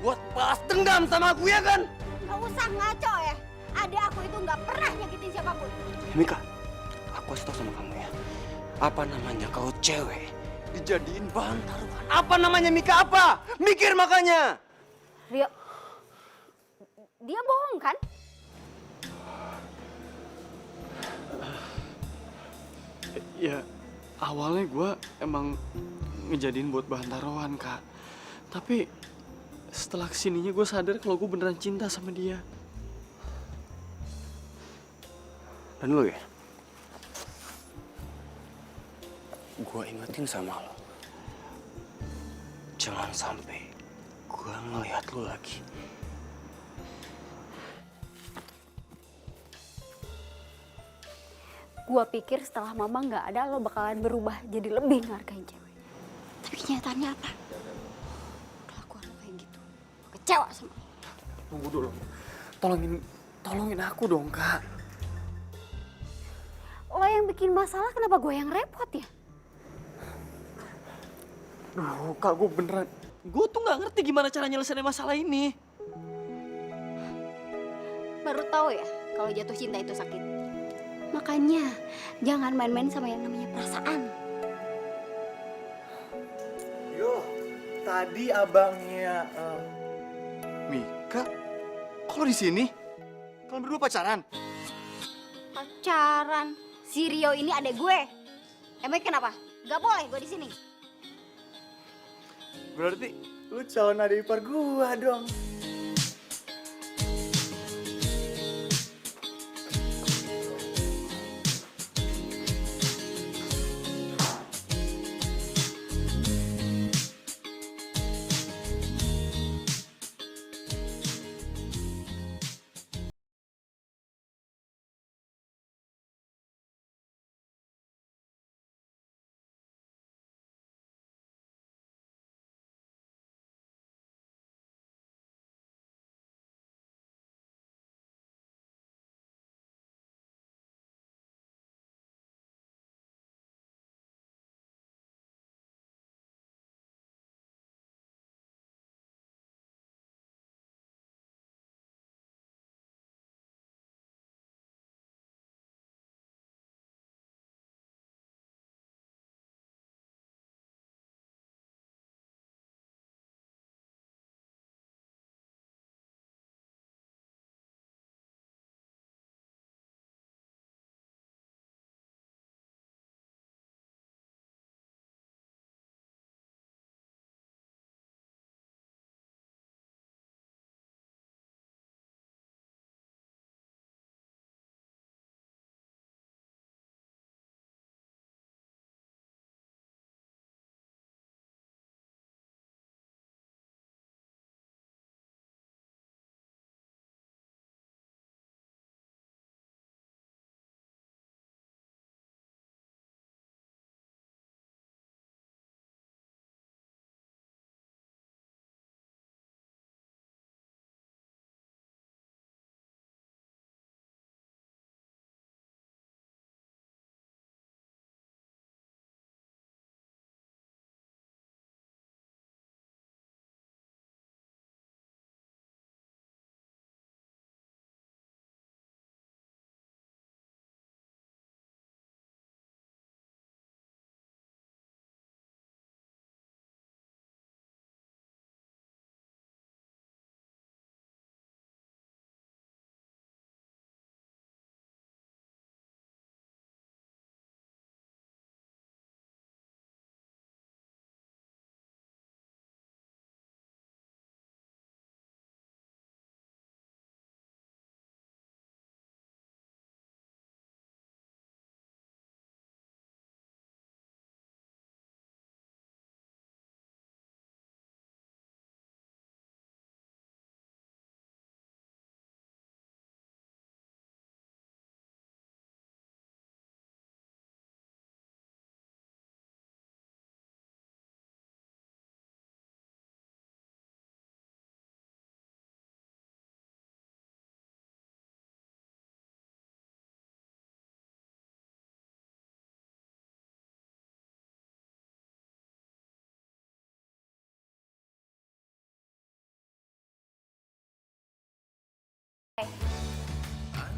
Buat balas dendam sama aku, ya kan? Nggak usah ngaco ya. Adik aku itu nggak pernah nyakitin siapapun. Mika, aku kasih tau sama kamu ya. Apa namanya kau cewek dijadiin bahan taruhan? Apa namanya Mika apa? Mikir makanya. Rio, dia bohong kan? Ya, awalnya gue emang ngejadiin buat bahan taruhan, Kak. Tapi setelah kesininya gue sadar kalau gue beneran cinta sama dia. Dan lo ya? Gue ingetin sama lo. Jangan sampai gue ngeliat lo lagi. Gua pikir setelah mama nggak ada lo bakalan berubah jadi lebih ngargain cewek. Tapi kenyataannya apa? Kelakuan lo kayak gitu. Gua kecewa sama lo. Tunggu dulu. Tolongin aku dong, Kak. Lo yang bikin masalah, kenapa gue yang repot ya? Duh, Kak, gue beneran. Gue tuh nggak ngerti gimana cara nyelesain masalah ini. Baru tahu ya kalau jatuh cinta itu sakit. Makanya jangan main-main sama yang namanya perasaan. Yo, tadi abangnya Mika, kok lo di sini? Kalian berdua pacaran? Pacaran? Si Rio ini adek gue. Emang kenapa? Gak boleh gue di sini. Berarti lu calon adik ipar gua dong.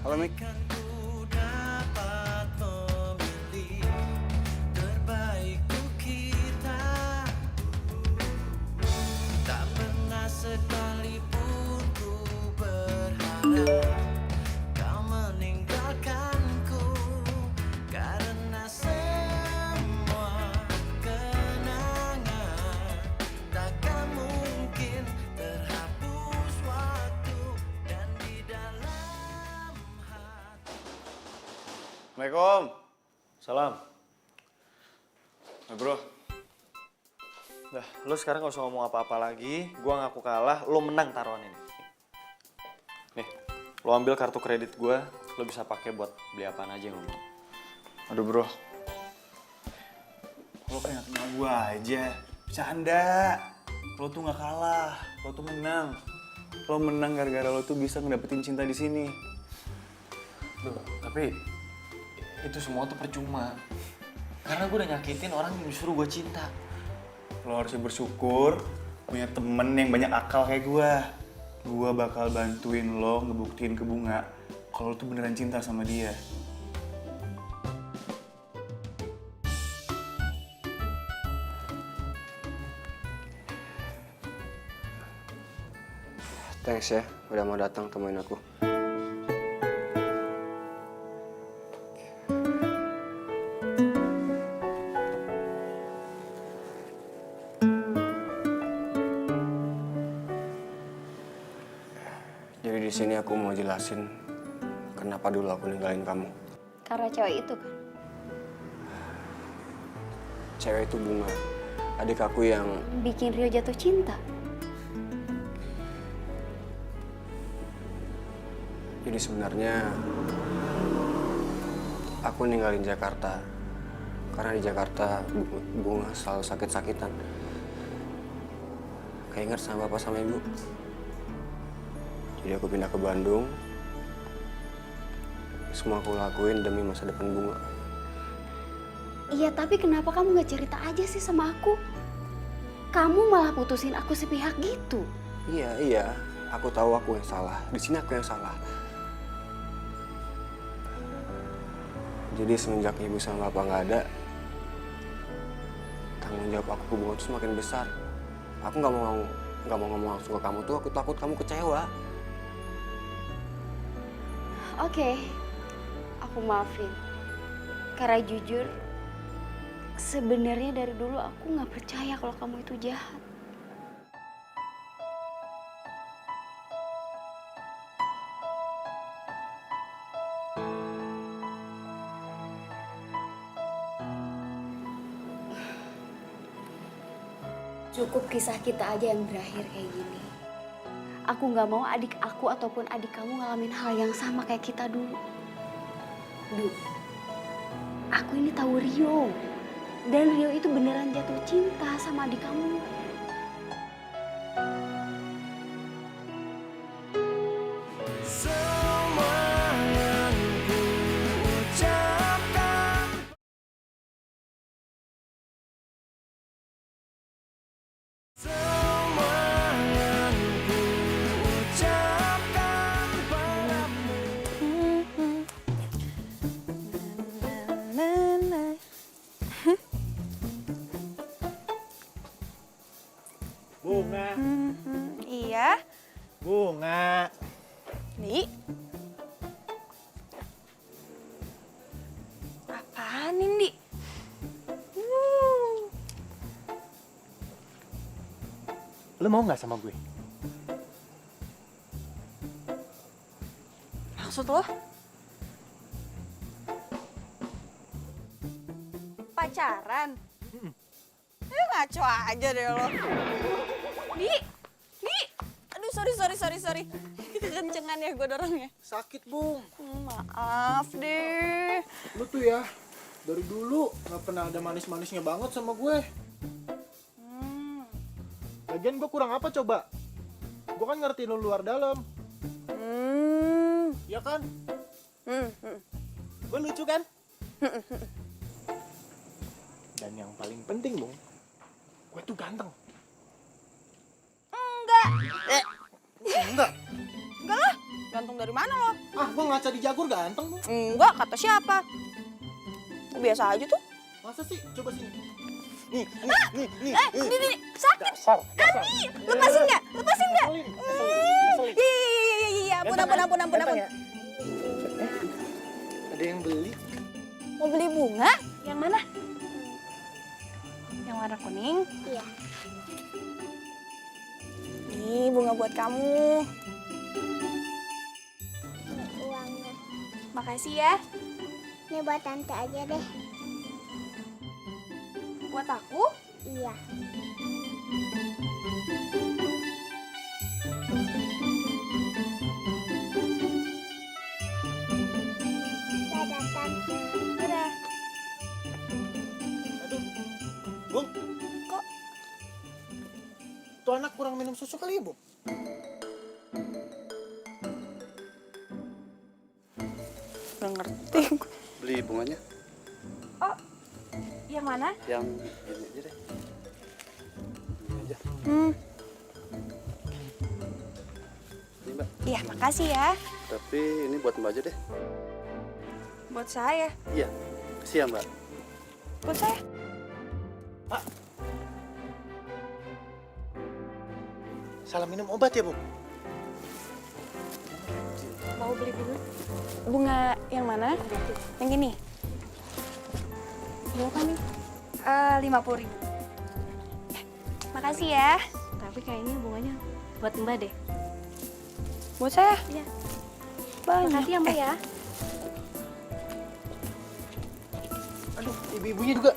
Halo, Mik. Sekalipun ku berharap kau meninggalkanku karena Assalamualaikum. Salam. Nah, bro. Dah, lo sekarang gak usah ngomong apa-apa lagi. Gua ngaku kalah, lo menang taruhan ini. Nih, lo ambil kartu kredit gua, lo bisa pakai buat beli apaan aja yang lo mau. Aduh bro. Lo kayak kenal gue aja. Bercanda. Lo tuh gak kalah. Lo tuh menang. Lo menang gara-gara lo tuh bisa ngedapetin cinta di sini. Duh, tapi itu semua tuh percuma. Karena gue udah nyakitin orang yang disuruh gue cinta. Lo harusnya bersyukur punya temen yang banyak akal kayak gue. Gue bakal bantuin lo ngebuktiin ke Bunga kalau lo tuh beneran cinta sama dia. Thanks ya, udah mau datang temuin aku. Jadi di sini aku mau jelasin kenapa dulu aku ninggalin kamu. Karena cewek itu kan. Cewek itu Bunga, adik aku yang Bikin Rio jatuh cinta. jadi sebenarnya aku ninggalin Jakarta karena di Jakarta Bunga selalu sakit-sakitan. Keinget sama bapak sama ibu. Jadi aku pindah ke Bandung. Semua aku lakuin demi masa depan Bunga. Iya, tapi kenapa kamu gak cerita aja sih sama aku? Kamu malah putusin aku sepihak gitu. Iya. Aku tahu aku yang salah. Di sini aku yang salah. Jadi semenjak ibu sama bapak nggak ada, tanggung jawab aku ke Bunga tuh semakin besar. Aku nggak mau ngomong langsung ke kamu tuh. Aku takut kamu kecewa. Oke, aku maafin. Karena jujur, sebenarnya dari dulu aku nggak percaya kalau kamu itu jahat. Cukup kisah kita aja yang berakhir kayak gini. Aku nggak mau adik aku ataupun adik kamu ngalamin hal yang sama kayak kita dulu. Duh, aku ini tahu Rio. Dan Rio itu beneran jatuh cinta sama adik kamu. Semua yang ku ucapkan, semua yang ku ucapkan padamu. Bunga, Iya, Bunga. Di. Apaan ini, Di? Lo mau nggak sama gue? Maksud lo? Pacaran? Ngaco aja deh lo. Di. Aduh, sorry. Kekencengan ya gue dorongnya. Sakit, Bung. Maaf deh. Lo tuh ya, dari dulu nggak pernah ada manis-manisnya banget sama gue. Lagian gue kurang apa coba? Gue kan ngerti lo luar dalam. Iya kan? Gue lucu kan? Dan yang paling penting, Bung, gue tuh ganteng. Enggak. Enggak. Enggak lah. Gantung dari mana lo? Ah, gue ngaca di Jagur ganteng, Bung. Enggak, kata siapa? Biasa aja tuh. Masa sih? Coba sini. Nih. Di, sakit. Adi, lepasin nggak? Iya, ampun. Ada yang beli? Mau beli bunga? Yang mana? Yang warna kuning? Iya. Nih, bunga buat kamu. Uangnya. Makasih ya. Ini buat tante aja deh. Buat aku? Iya. Dadah tante. Dadah. Aduh, Bung. Kok? Tuh anak kurang minum susu kali ya, Bung? Gak ngerti. Beli bunganya Oh, yang mana? yang ini aja deh. Ini aja. Ini Mbak. Iya, makasih ya. Tapi ini buat Mbak aja deh. Buat saya. Iya. Kasih ya Mbak. Buat saya. Salah minum obat ya, Bung? Mau beli bunga yang mana? Yang ini? Berapa nih? 50.000. Makasih ya. Tapi kayaknya bunganya buat Mbak deh. Buat saya? Iya. Banyak. Makasih ya Mbak ya. Aduh, ibu-ibunya juga.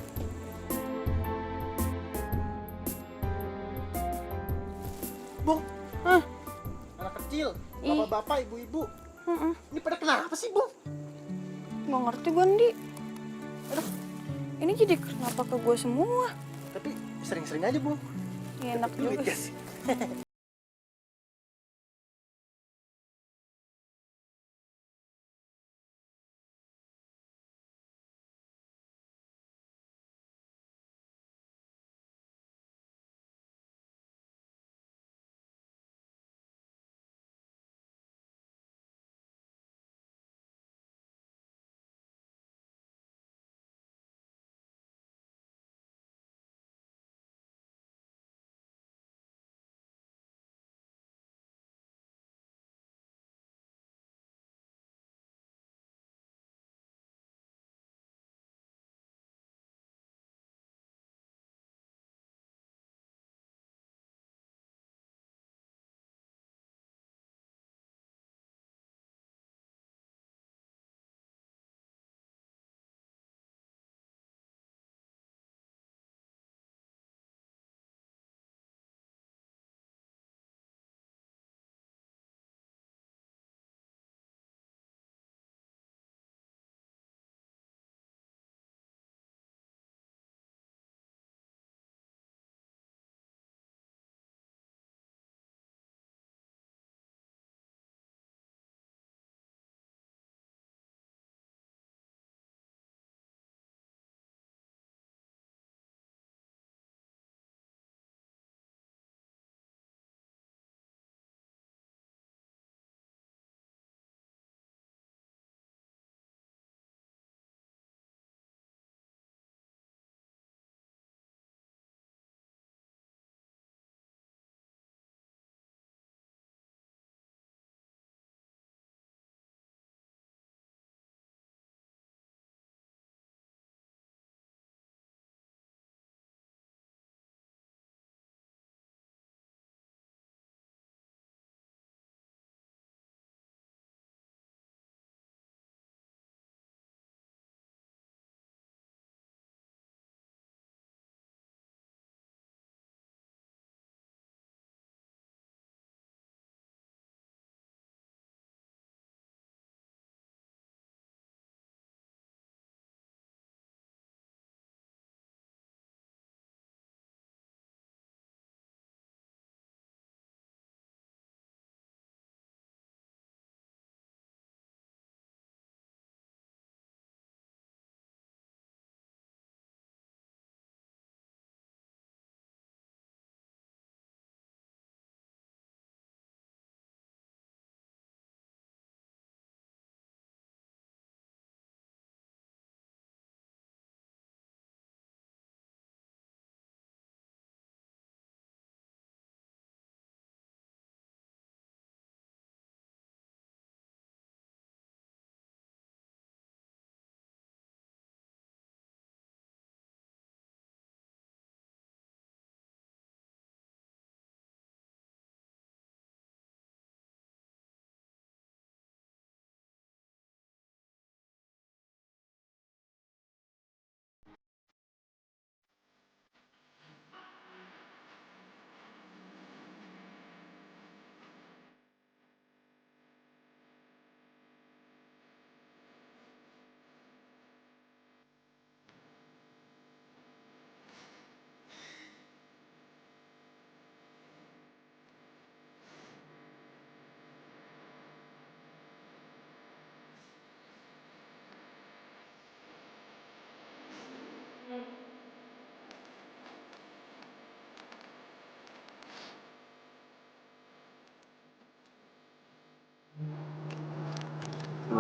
Bung, anak kecil, bapak-bapak, ibu-ibu. Ini pada kenapa sih, Bung? Gak ngerti gue, Ndi. Aduh, ini jadi kenapa ke gue semua? Tapi sering-sering aja, Bung. Ya, enak Duit juga kan? sih.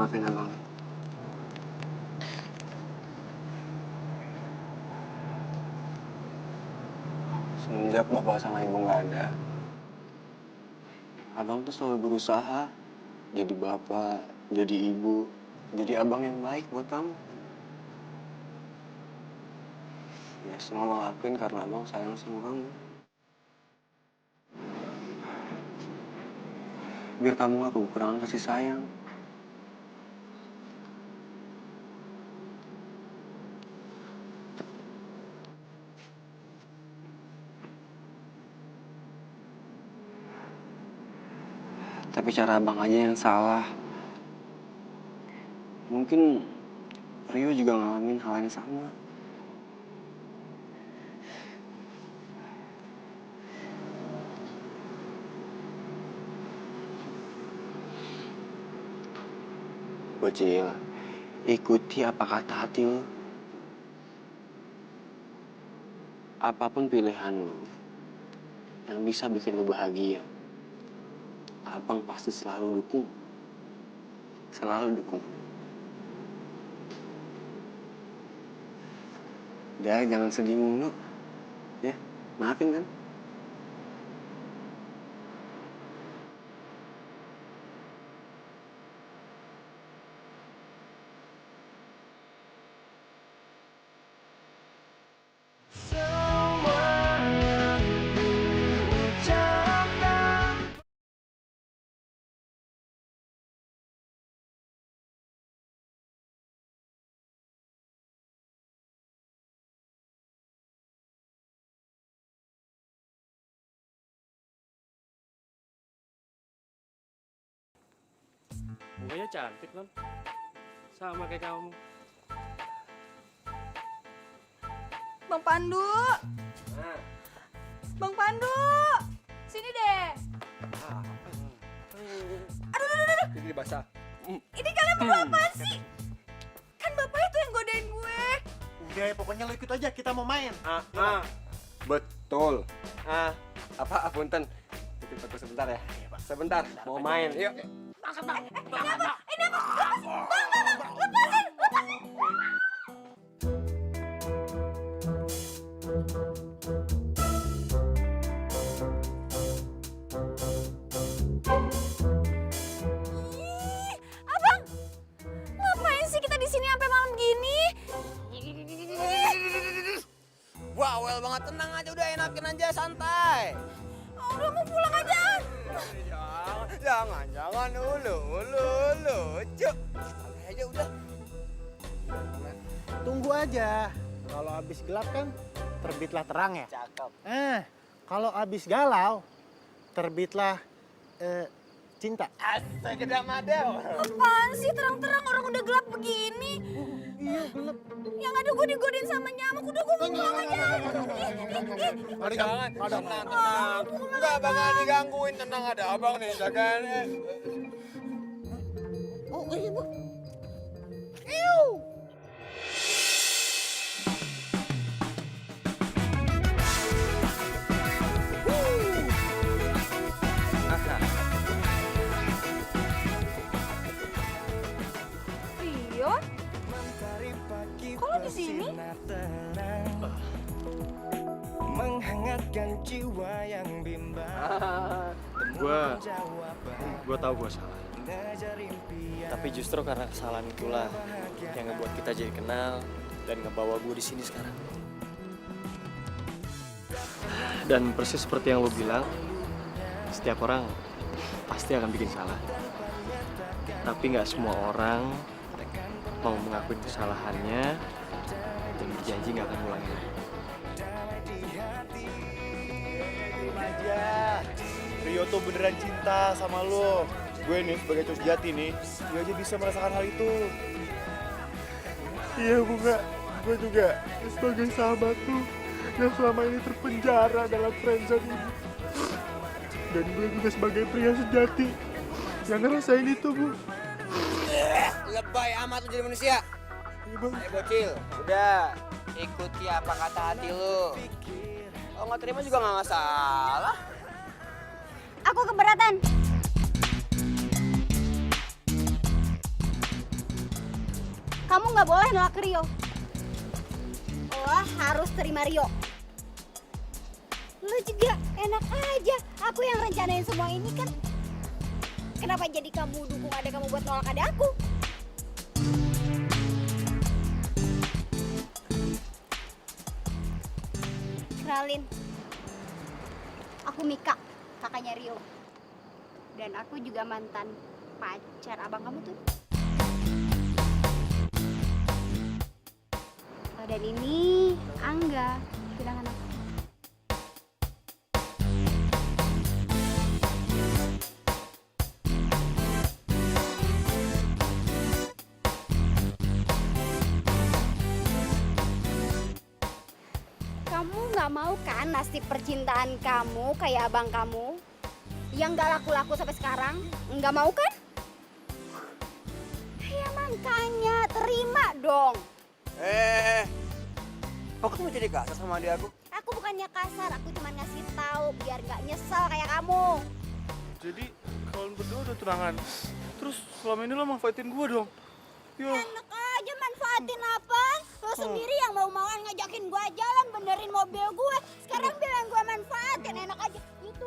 maafin abang. Semenjak bapak sama ibu nggak ada, abang tuh selalu berusaha jadi bapak, jadi ibu, jadi abang yang baik buat kamu. Ya semua abang lakuin karena abang sayang sama kamu. Biar kamu gak kekurangan kasih sayang. Tapi cara abang aja yang salah. Mungkin Rio juga ngalamin hal yang sama. Bocil, ikuti apa kata hati lu. Apapun pilihan lu yang bisa bikin lu bahagia, abang pasti selalu dukung. Selalu dukung. Udah, jangan sedih mulu. Ya, maafin kan? Semua yang diucapkan. Mukanya cantik, non. Sama kayak kamu. Bang Pandu. Bang Pandu. Sini deh. Aduh. Ini basah. Ini kalian berdua apaan sih? Kan bapak itu yang godain gue. Udah, pokoknya lo ikut aja, kita mau main. Betul. Apa, punten. Titip foto sebentar ya. Sebentar, mau main. Yuk. Ini apa? Lepasin. Ih, Abang, ngapain sih kita di sini sampai malam gini? Bawel banget, tenang aja, udah enakin aja, santai. Udah mau pulang aja. Jangan, ulu, cuk. Santai aja udah. Tunggu aja. Kalau habis gelap kan terbitlah terang ya. Cakep. Kalau habis galau terbitlah cinta. Astaga, madam. Apaan sih terang-terang orang udah gelap begini? Iya, gelap. Yang ada gue digodain sama nyamuk, udah gue mau pulang aja. Jangan, tenang. Enggak bakal digangguin, tenang, ada abang nih, jagain. Oh, iya, Bu. Rio? Kok lo di sini? Menghangatkan jiwa yang bimbang. Gue tahu gue salah. Tapi justru karena kesalahan itulah yang ngebuat kita jadi kenal dan ngebawa gue di sini sekarang. Dan persis seperti yang lo bilang, setiap orang pasti akan bikin salah. Tapi nggak semua orang mau mengakui kesalahannya dan berjanji nggak akan ulangi lagi. aja. Rio tuh beneran cinta sama lo. Gue nih sebagai cowok sejati nih, gue aja bisa merasakan hal itu. Iya Bunga, gue juga sebagai sahabat tuh yang selama ini terpenjara dalam friendzone ini. Dan gue juga sebagai pria sejati yang ngerasain itu, Bu. Lebay amat lu jadi manusia. Iya, Bang. Ayo bocil, udah ikuti apa kata hati lu. Kalau nggak terima juga nggak masalah. Aku keberatan. Kamu nggak boleh nolak Rio. Lo harus terima Rio. Lo juga enak aja. Aku yang rencanain semua ini kan. Kenapa jadi kamu dukung adek kamu buat nolak adek aku? Kenalin, aku Mika, kakaknya Rio. Dan aku juga mantan pacar abang kamu tuh. Oh, dan ini Angga, tunangan aku. Kamu nggak mau kan nasib percintaan kamu kayak abang kamu yang nggak laku-laku sampai sekarang? Nggak mau kan? Ya makanya terima dong. Kok kamu jadi kasar sama adik aku? Aku bukannya kasar, aku cuma ngasih tahu biar nggak nyesel kayak kamu. Jadi kalian berdua udah tunangan. Terus selama ini lo manfaatin gue dong. Yo. Enak aja manfaatin apa? Lo sendiri yang mau-mauan ngajakin gue jalan, benerin mobil gue. Sekarang bilang gue manfaatin, enak aja. Itu